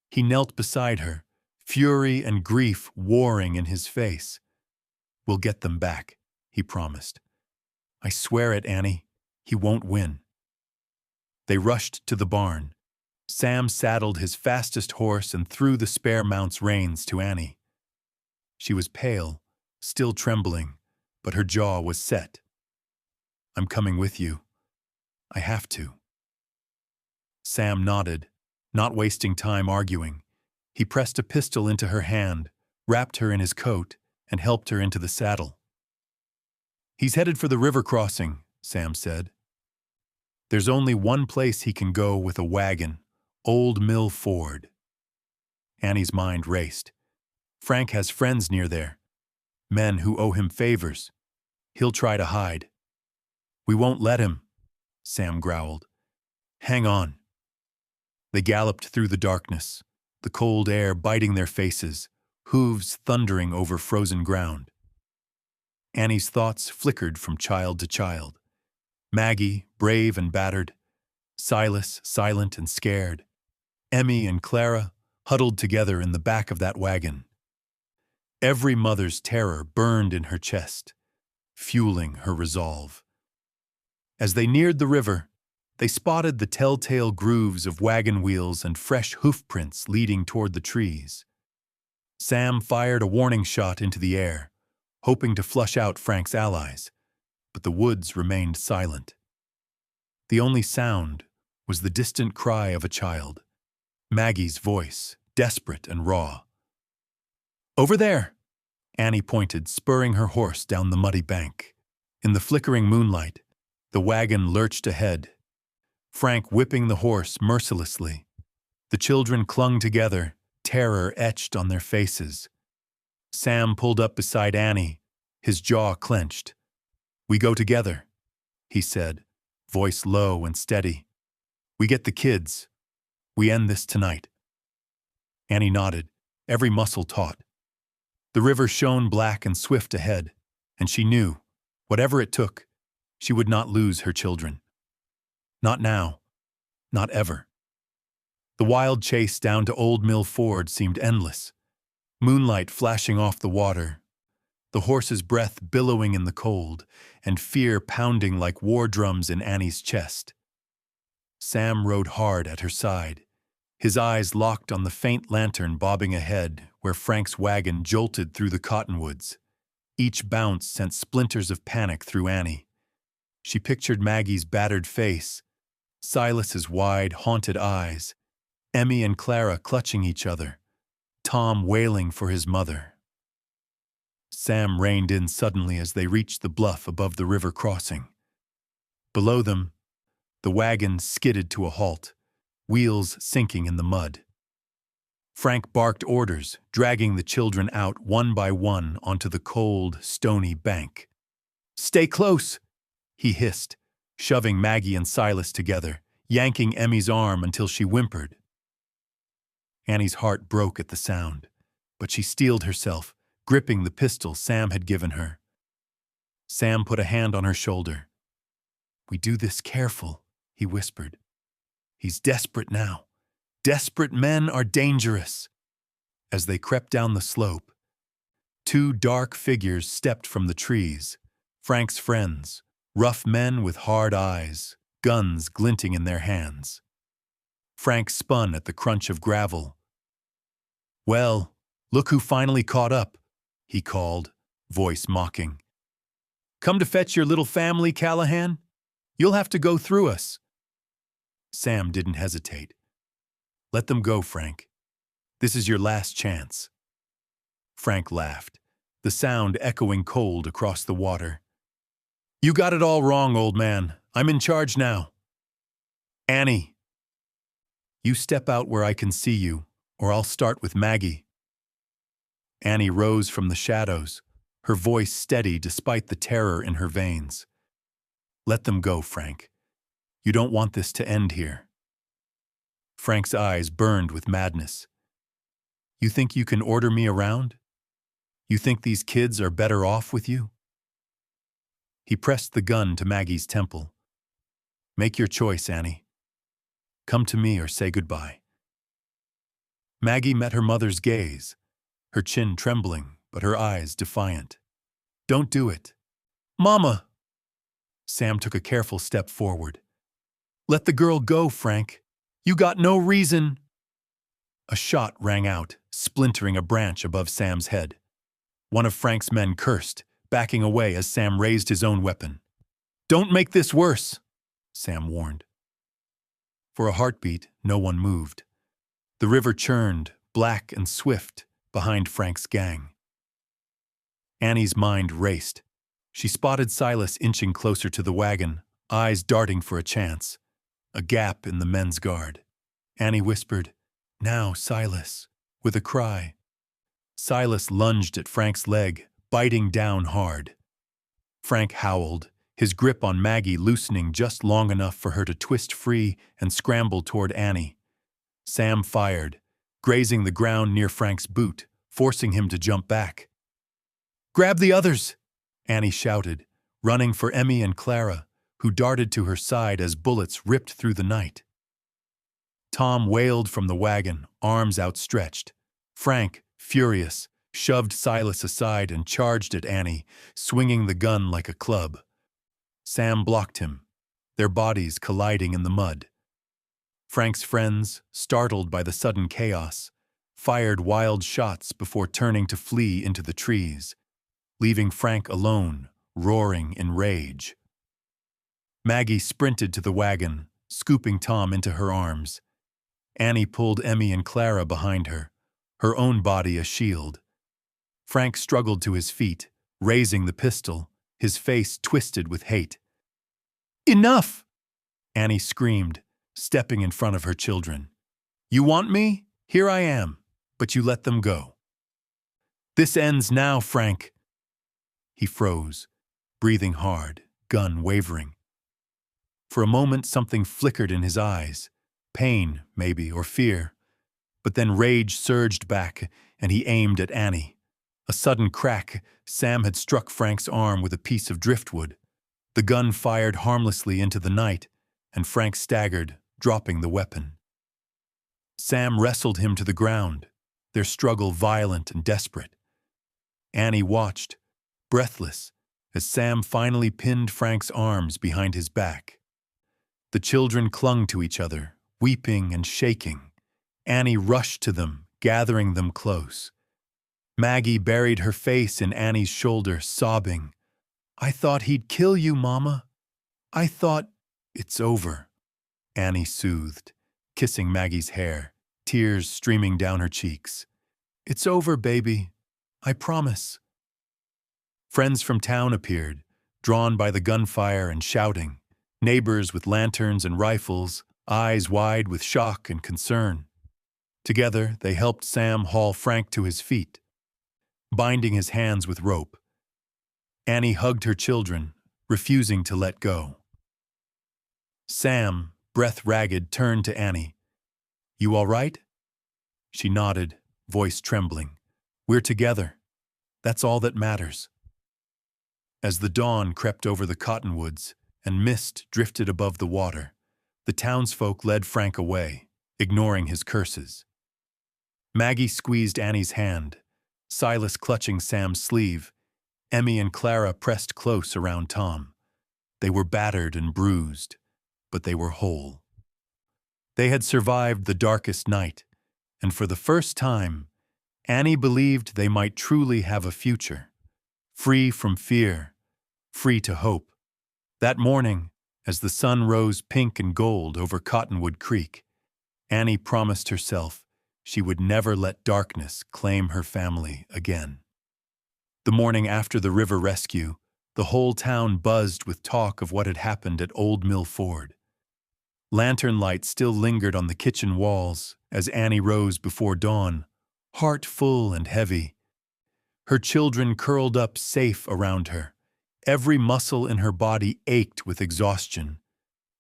He knelt beside her, fury and grief warring in his face. "We'll get them back," he promised. "I swear it, Annie. He won't win." They rushed to the barn. Sam saddled his fastest horse and threw the spare mount's reins to Annie. She was pale, still trembling, but her jaw was set. "I'm coming with you. I have to." Sam nodded, not wasting time arguing. He pressed a pistol into her hand, wrapped her in his coat, and helped her into the saddle. "He's headed for the river crossing," Sam said. "There's only one place he can go with a wagon, Old Mill Ford." Annie's mind raced. Frank has friends near there, men who owe him favors. He'll try to hide. "We won't let him," Sam growled. "Hang on." They galloped through the darkness, the cold air biting their faces, hooves thundering over frozen ground. Annie's thoughts flickered from child to child. Maggie, brave and battered. Silas, silent and scared. Emmy and Clara, huddled together in the back of that wagon. Every mother's terror burned in her chest, fueling her resolve. As they neared the river, they spotted the telltale grooves of wagon wheels and fresh hoof prints leading toward the trees. Sam fired a warning shot into the air, hoping to flush out Frank's allies, but the woods remained silent. The only sound was the distant cry of a child, Maggie's voice, desperate and raw. "Over there!" Annie pointed, spurring her horse down the muddy bank. In the flickering moonlight, the wagon lurched ahead, Frank whipping the horse mercilessly. The children clung together, terror etched on their faces. Sam pulled up beside Annie, his jaw clenched. "We go together," he said, voice low and steady. "We get the kids. We end this tonight." Annie nodded, every muscle taut. The river shone black and swift ahead, and she knew, whatever it took, she would not lose her children. Not now, not ever. The wild chase down to Old Mill Ford seemed endless, moonlight flashing off the water, the horse's breath billowing in the cold, and fear pounding like war drums in Annie's chest. Sam rode hard at her side, his eyes locked on the faint lantern bobbing ahead where Frank's wagon jolted through the cottonwoods. Each bounce sent splinters of panic through Annie. She pictured Maggie's battered face, Silas's wide, haunted eyes, Emmy and Clara clutching each other, Tom wailing for his mother. Sam reined in suddenly as they reached the bluff above the river crossing. Below them, the wagon skidded to a halt, wheels sinking in the mud. Frank barked orders, dragging the children out one by one onto the cold, stony bank. "Stay close," he hissed, shoving Maggie and Silas together, yanking Emmy's arm until she whimpered. Annie's heart broke at the sound, but she steeled herself, gripping the pistol Sam had given her. Sam put a hand on her shoulder. "We do this careful," he whispered. "He's desperate now. Desperate men are dangerous." As they crept down the slope, two dark figures stepped from the trees, Frank's friends, rough men with hard eyes, guns glinting in their hands. Frank spun at the crunch of gravel. "Well, look who finally caught up," he called, voice mocking. "Come to fetch your little family, Callahan? You'll have to go through us." Sam didn't hesitate. "Let them go, Frank. This is your last chance." Frank laughed, the sound echoing cold across the water. "You got it all wrong, old man. I'm in charge now." "Annie, you step out where I can see you, or I'll start with Maggie." Annie rose from the shadows, her voice steady despite the terror in her veins. "Let them go, Frank. You don't want this to end here." Frank's eyes burned with madness. You think you can order me around? You think these kids are better off with you? He pressed the gun to Maggie's temple. Make your choice, Annie. Come to me or say goodbye. Maggie met her mother's gaze, her chin trembling, but her eyes defiant. Don't do it. Mama! Sam took a careful step forward. Let the girl go, Frank. You got no reason. A shot rang out, splintering a branch above Sam's head. One of Frank's men cursed, backing away as Sam raised his own weapon. Don't make this worse, Sam warned. For a heartbeat, no one moved. The river churned, black and swift, behind Frank's gang. Annie's mind raced. She spotted Silas inching closer to the wagon, eyes darting for a chance. A gap in the men's guard. Annie whispered, "Now, Silas," with a cry. Silas lunged at Frank's leg, biting down hard. Frank howled, his grip on Maggie loosening just long enough for her to twist free and scramble toward Annie. Sam fired, grazing the ground near Frank's boot, forcing him to jump back. "Grab the others!" Annie shouted, running for Emmy and Clara, who darted to her side as bullets ripped through the night. Tom wailed from the wagon, arms outstretched. Frank, furious, shoved Silas aside and charged at Annie, swinging the gun like a club. Sam blocked him, their bodies colliding in the mud. Frank's friends, startled by the sudden chaos, fired wild shots before turning to flee into the trees, leaving Frank alone, roaring in rage. Maggie sprinted to the wagon, scooping Tom into her arms. Annie pulled Emmy and Clara behind her, her own body a shield. Frank struggled to his feet, raising the pistol, his face twisted with hate. "Enough!" Annie screamed, stepping in front of her children. "You want me? Here I am, but you let them go." "This ends now, Frank." He froze, breathing hard, gun wavering. For a moment something flickered in his eyes, pain, maybe, or fear. But then rage surged back, and he aimed at Annie. A sudden crack, Sam had struck Frank's arm with a piece of driftwood. The gun fired harmlessly into the night, and Frank staggered, dropping the weapon. Sam wrestled him to the ground, their struggle violent and desperate. Annie watched, breathless, as Sam finally pinned Frank's arms behind his back. The children clung to each other, weeping and shaking. Annie rushed to them, gathering them close. Maggie buried her face in Annie's shoulder, sobbing, "I thought he'd kill you, Mama. I thought—" "It's over," Annie soothed, kissing Maggie's hair, tears streaming down her cheeks. "It's over, baby. I promise." Friends from town appeared, drawn by the gunfire and shouting, neighbors with lanterns and rifles, eyes wide with shock and concern. Together, they helped Sam haul Frank to his feet, binding his hands with rope. Annie hugged her children, refusing to let go. Sam, breath ragged, turned to Annie. "You all right?" She nodded, voice trembling. "We're together. That's all that matters." As the dawn crept over the cottonwoods and mist drifted above the water, the townsfolk led Frank away, ignoring his curses. Maggie squeezed Annie's hand, Silas clutching Sam's sleeve. Emmy and Clara pressed close around Tom. They were battered and bruised, but they were whole. They had survived the darkest night, and for the first time, Annie believed they might truly have a future, free from fear, free to hope. That morning, as the sun rose pink and gold over Cottonwood Creek, Annie promised herself she would never let darkness claim her family again. The morning after the river rescue, the whole town buzzed with talk of what had happened at Old Mill Ford. Lantern lights still lingered on the kitchen walls as Annie rose before dawn, heart full and heavy. Her children curled up safe around her. Every muscle in her body ached with exhaustion.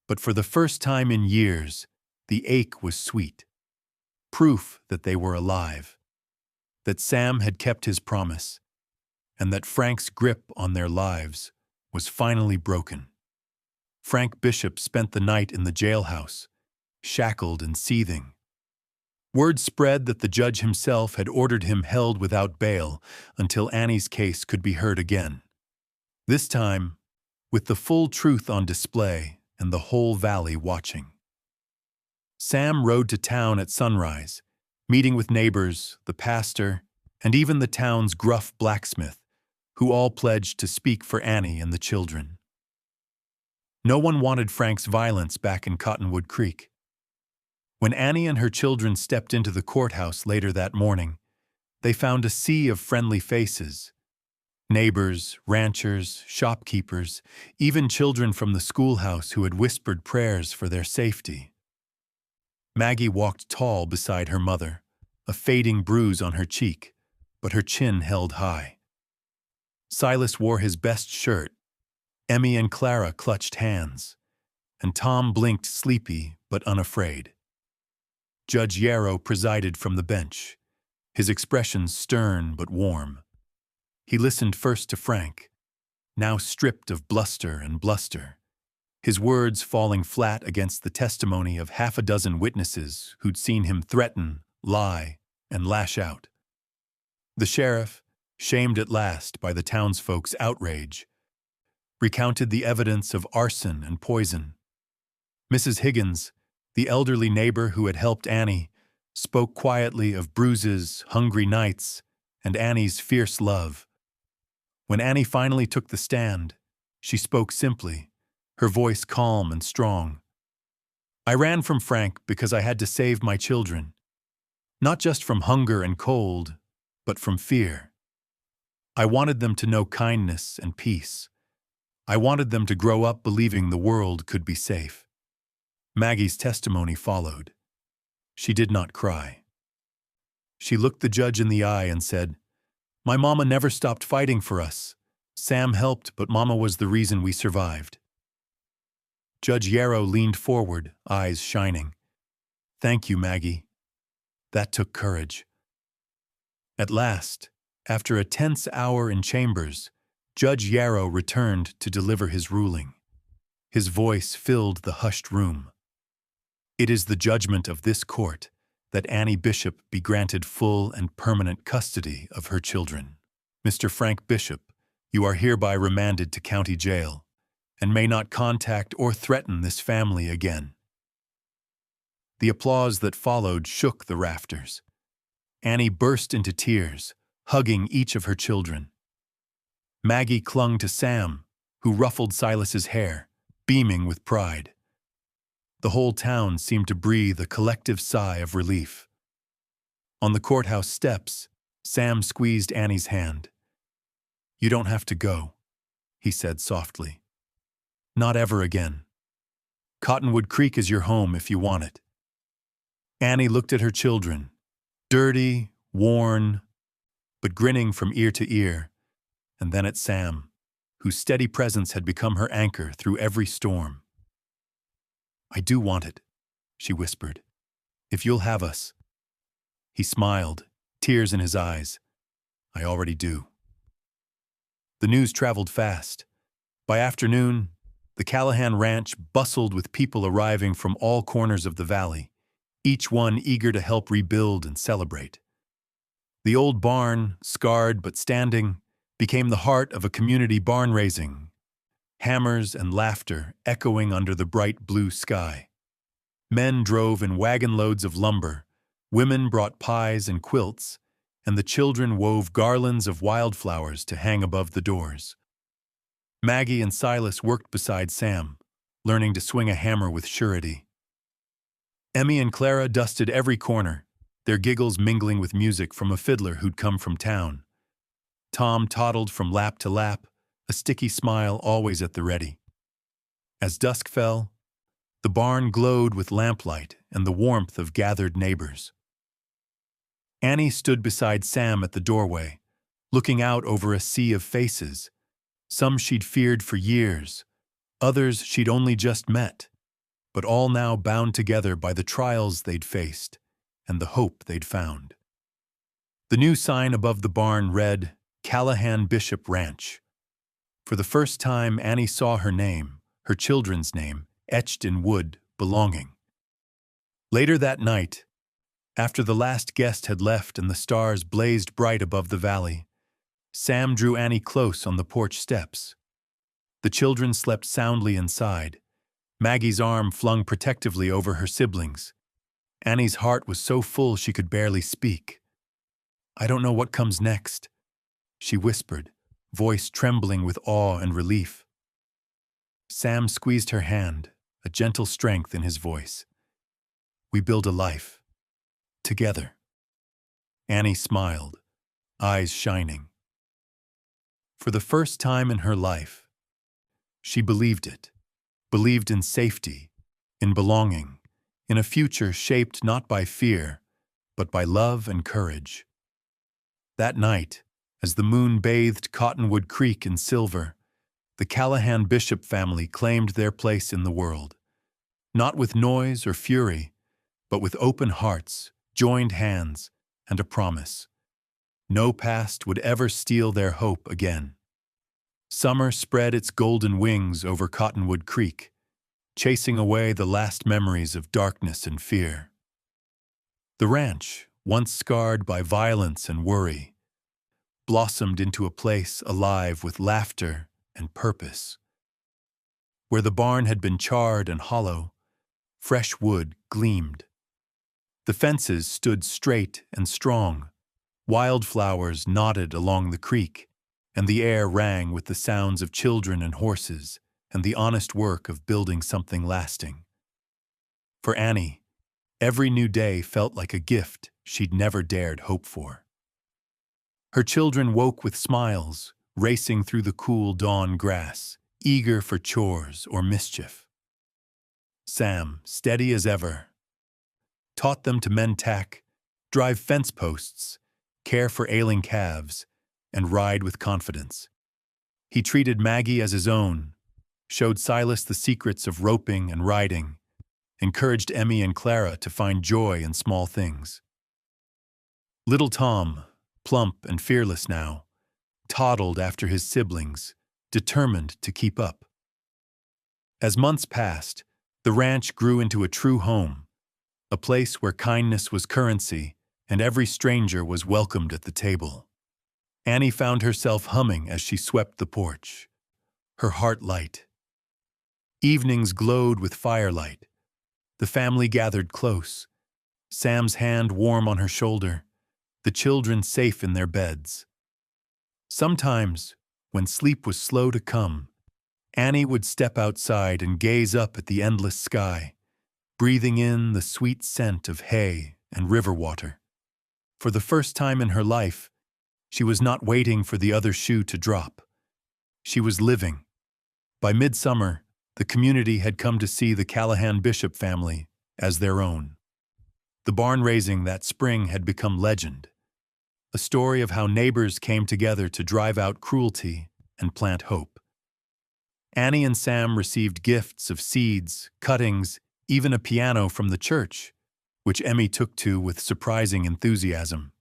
But for the first time in years, The ache was sweet, proof that they were alive, that Sam had kept his promise, and that Frank's grip on their lives was finally broken. Frank Bishop spent the night in the jailhouse, shackled and seething. Word spread that the judge himself had ordered him held without bail until Annie's case could be heard again. This time, with the full truth on display and the whole valley watching. Sam rode to town at sunrise, meeting with neighbors, the pastor, and even the town's gruff blacksmith, who all pledged to speak for Annie and the children. No one wanted Frank's violence back in Cottonwood Creek. When Annie and her children stepped into the courthouse later that morning, they found a sea of friendly faces. Neighbors, ranchers, shopkeepers, even children from the schoolhouse who had whispered prayers for their safety. Maggie walked tall beside her mother, a fading bruise on her cheek, but her chin held high. Silas wore his best shirt. Emmy and Clara clutched hands, and Tom blinked sleepy but unafraid. Judge Yarrow presided from the bench, his expression stern but warm. He listened first to Frank, now stripped of bluster and bluster, his words falling flat against the testimony of half a dozen witnesses who'd seen him threaten, lie, and lash out. The sheriff, shamed at last by the townsfolk's outrage, recounted the evidence of arson and poison. Mrs. Higgins, the elderly neighbor who had helped Annie, spoke quietly of bruises, hungry nights, and Annie's fierce love. When Annie finally took the stand, she spoke simply, her voice calm and strong. "I ran from Frank because I had to save my children, not just from hunger and cold, but from fear. I wanted them to know kindness and peace. I wanted them to grow up believing the world could be safe." Maggie's testimony followed. She did not cry. She looked the judge in the eye and said, "My mama never stopped fighting for us. Sam helped, but mama was the reason we survived." Judge Yarrow leaned forward, eyes shining. "Thank you, Maggie. That took courage." At last, after a tense hour in chambers, Judge Yarrow returned to deliver his ruling. His voice filled the hushed room. "It is the judgment of this court that Annie Bishop be granted full and permanent custody of her children. Mr. Frank Bishop, you are hereby remanded to county jail and may not contact or threaten this family again." The applause that followed shook the rafters. Annie burst into tears, hugging each of her children. Maggie clung to Sam, who ruffled Silas's hair, beaming with pride. The whole town seemed to breathe a collective sigh of relief. On the courthouse steps, Sam squeezed Annie's hand. "You don't have to go," he said softly. "Not ever again. Cottonwood Creek is your home if you want it." Annie looked at her children, dirty, worn, but grinning from ear to ear, and then at Sam, whose steady presence had become her anchor through every storm. "I do want it," she whispered. "If you'll have us." He smiled, tears in his eyes. "I already do." The news traveled fast. By afternoon, the Callahan Ranch bustled with people arriving from all corners of the valley, each one eager to help rebuild and celebrate. The old barn, scarred but standing, became the heart of a community barn raising, hammers and laughter echoing under the bright blue sky. Men drove in wagon loads of lumber, women brought pies and quilts, and the children wove garlands of wildflowers to hang above the doors. Maggie and Silas worked beside Sam, learning to swing a hammer with surety. Emmy and Clara dusted every corner, their giggles mingling with music from a fiddler who'd come from town. Tom toddled from lap to lap, a sticky smile always at the ready. As dusk fell, the barn glowed with lamplight and the warmth of gathered neighbors. Annie stood beside Sam at the doorway, looking out over a sea of faces. Some she'd feared for years, others she'd only just met. but all now bound together by the trials they'd faced and the hope they'd found. The new sign above the barn read, Callahan Bishop Ranch. For the first time, Annie saw her name, her children's name, etched in wood, belonging. Later that night, after the last guest had left and the stars blazed bright above the valley, Sam drew Annie close on the porch steps. The children slept soundly inside, Maggie's arm flung protectively over her siblings. Annie's heart was so full she could barely speak. "I don't know what comes next," she whispered, voice trembling with awe and relief. Sam squeezed her hand, a gentle strength in his voice. "We build a life. Together." Annie smiled, eyes shining. For the first time in her life, she believed it, believed in safety, in belonging, in a future shaped not by fear, but by love and courage. That night, as the moon bathed Cottonwood Creek in silver, the Callahan Bishop family claimed their place in the world, not with noise or fury, but with open hearts, joined hands, and a promise. No past would ever steal their hope again. Summer spread its golden wings over Cottonwood Creek, chasing away the last memories of darkness and fear. The ranch, once scarred by violence and worry, blossomed into a place alive with laughter and purpose. Where the barn had been charred and hollow, fresh wood gleamed. The fences stood straight and strong. Wildflowers nodded along the creek, and the air rang with the sounds of children and horses and the honest work of building something lasting. For Annie, every new day felt like a gift she'd never dared hope for. Her children woke with smiles, racing through the cool dawn grass, eager for chores or mischief. Sam, steady as ever, taught them to mend tack, drive fence posts, care for ailing calves, and ride with confidence. He treated Maggie as his own, showed Silas the secrets of roping and riding, encouraged Emmy and Clara to find joy in small things. Little Tom, plump and fearless now, toddled after his siblings, determined to keep up. As months passed, the ranch grew into a true home, a place where kindness was currency and every stranger was welcomed at the table. Annie found herself humming as she swept the porch, her heart light. Evenings glowed with firelight. The family gathered close, Sam's hand warm on her shoulder, the children safe in their beds. Sometimes, when sleep was slow to come, Annie would step outside and gaze up at the endless sky, breathing in the sweet scent of hay and river water. For the first time in her life, she was not waiting for the other shoe to drop. She was living. By midsummer, the community had come to see the Callahan Bishop family as their own. The barn raising that spring had become legend, a story of how neighbors came together to drive out cruelty and plant hope. Annie and Sam received gifts of seeds, cuttings, even a piano from the church, which Emmy took to with surprising enthusiasm.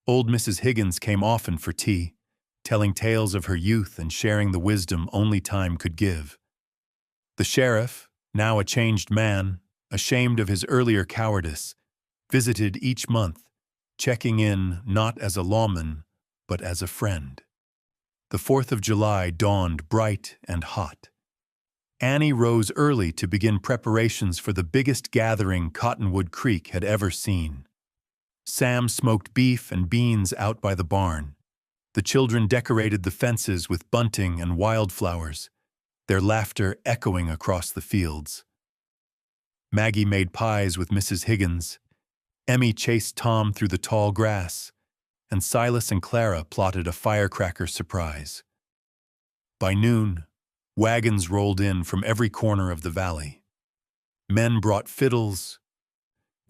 Old Mrs. Higgins came often for tea, telling tales of her youth and sharing the wisdom only time could give. The sheriff, now a changed man, ashamed of his earlier cowardice, visited each month, checking in not as a lawman, but as a friend. The 4th of July dawned bright and hot. Annie rose early to begin preparations for the biggest gathering Cottonwood Creek had ever seen. Sam smoked beef and beans out by the barn. The children decorated the fences with bunting and wildflowers, their laughter echoing across the fields. Maggie made pies with Mrs. Higgins. Emmy chased Tom through the tall grass, and Silas and Clara plotted a firecracker surprise. By noon, wagons rolled in from every corner of the valley. Men brought fiddles,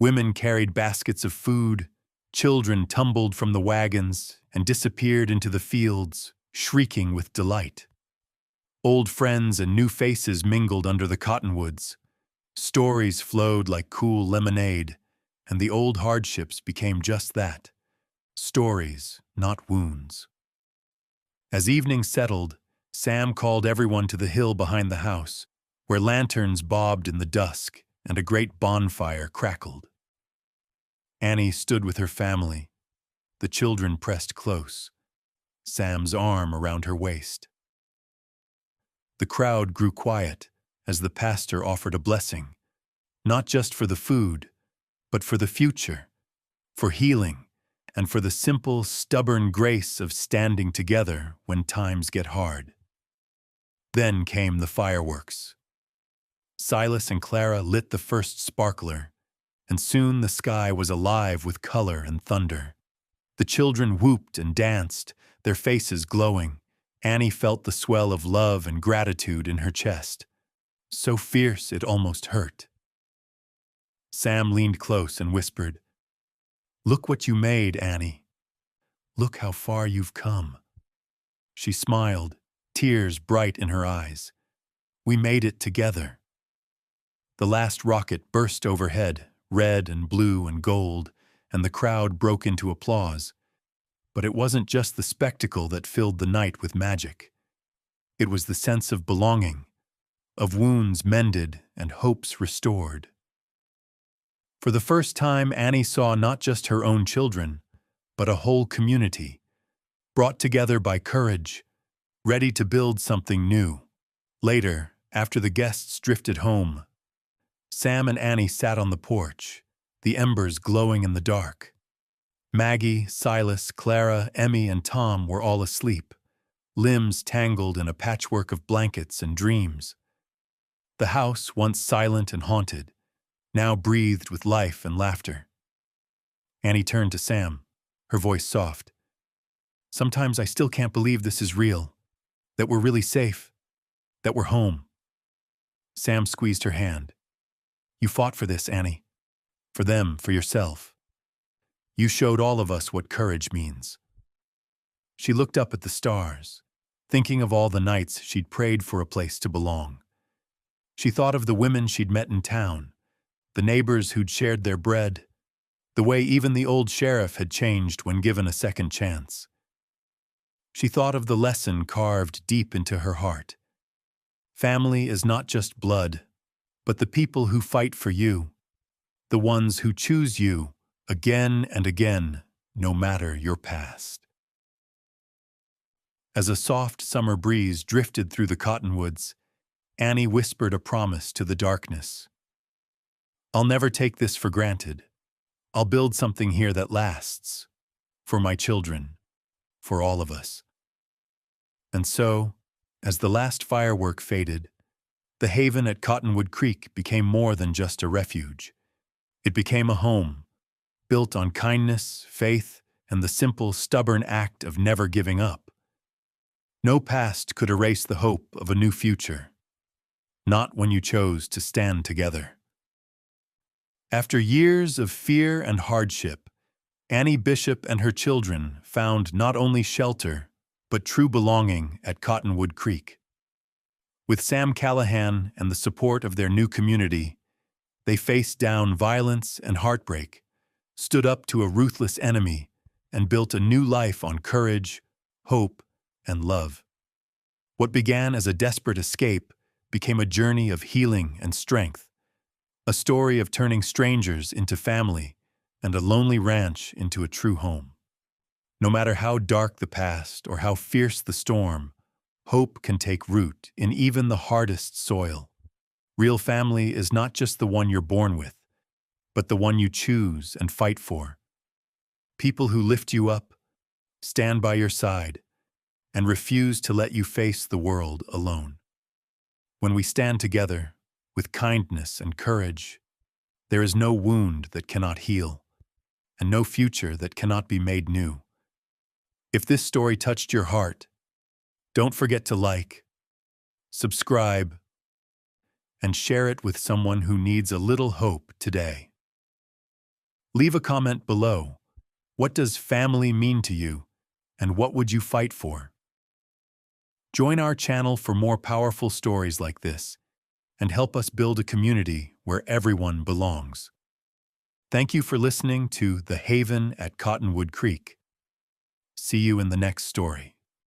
women carried baskets of food, children tumbled from the wagons and disappeared into the fields, shrieking with delight. Old friends and new faces mingled under the cottonwoods, Stories flowed like cool lemonade, and the old hardships became just that. Stories, not wounds. As evening settled, Sam called everyone to the hill behind the house, where lanterns bobbed in the dusk and a great bonfire crackled. Annie stood with her family, the children pressed close, Sam's arm around her waist. The crowd grew quiet as the pastor offered a blessing, not just for the food, but for the future, for healing, and for the simple, stubborn grace of standing together when times get hard. Then came the fireworks. Silas and Clara lit the first sparkler, and soon the sky was alive with color and thunder. The children whooped and danced, their faces glowing. Annie felt the swell of love and gratitude in her chest, so fierce it almost hurt. Sam leaned close and whispered, "Look what you made, Annie. Look how far you've come." She smiled, tears bright in her eyes. "We made it together." The last rocket burst overhead, red and blue and gold, and the crowd broke into applause. But it wasn't just the spectacle that filled the night with magic. It was the sense of belonging, of wounds mended and hopes restored. For the first time, Annie saw not just her own children, but a whole community, brought together by courage, ready to build something new. Later, after the guests drifted home, Sam and Annie sat on the porch, the embers glowing in the dark. Maggie, Silas, Clara, Emmy, and Tom were all asleep, limbs tangled in a patchwork of blankets and dreams. The house, once silent and haunted, now breathed with life and laughter. Annie turned to Sam, her voice soft. "Sometimes I still can't believe this is real, that we're really safe, that we're home." Sam squeezed her hand. "You fought for this, Annie. For them, for yourself. You showed all of us what courage means." She looked up at the stars, thinking of all the nights she'd prayed for a place to belong. She thought of the women she'd met in town, the neighbors who'd shared their bread, the way even the old sheriff had changed when given a second chance. She thought of the lesson carved deep into her heart. Family is not just blood, but the people who fight for you, the ones who choose you again and again, no matter your past. As a soft summer breeze drifted through the cottonwoods, Annie whispered a promise to the darkness. "I'll never take this for granted. I'll build something here that lasts. For my children. For all of us." And so, as the last firework faded, the haven at Cottonwood Creek became more than just a refuge. It became a home, built on kindness, faith, and the simple, stubborn act of never giving up. No past could erase the hope of a new future. Not when you chose to stand together. After years of fear and hardship, Annie Bishop and her children found not only shelter, but true belonging at Cottonwood Creek. With Sam Callahan and the support of their new community, they faced down violence and heartbreak, stood up to a ruthless enemy, and built a new life on courage, hope, and love. What began as a desperate escape became a journey of healing and strength, a story of turning strangers into family and a lonely ranch into a true home. No matter how dark the past or how fierce the storm, hope can take root in even the hardest soil. Real family is not just the one you're born with, but the one you choose and fight for. People who lift you up, stand by your side, and refuse to let you face the world alone. When we stand together, with kindness and courage, there is no wound that cannot heal, and no future that cannot be made new. If this story touched your heart, don't forget to like, subscribe, and share it with someone who needs a little hope today. Leave a comment below. What does family mean to you, and what would you fight for? Join our channel for more powerful stories like this, and help us build a community where everyone belongs. Thank you for listening to The Haven at Cottonwood Creek. See you in the next story.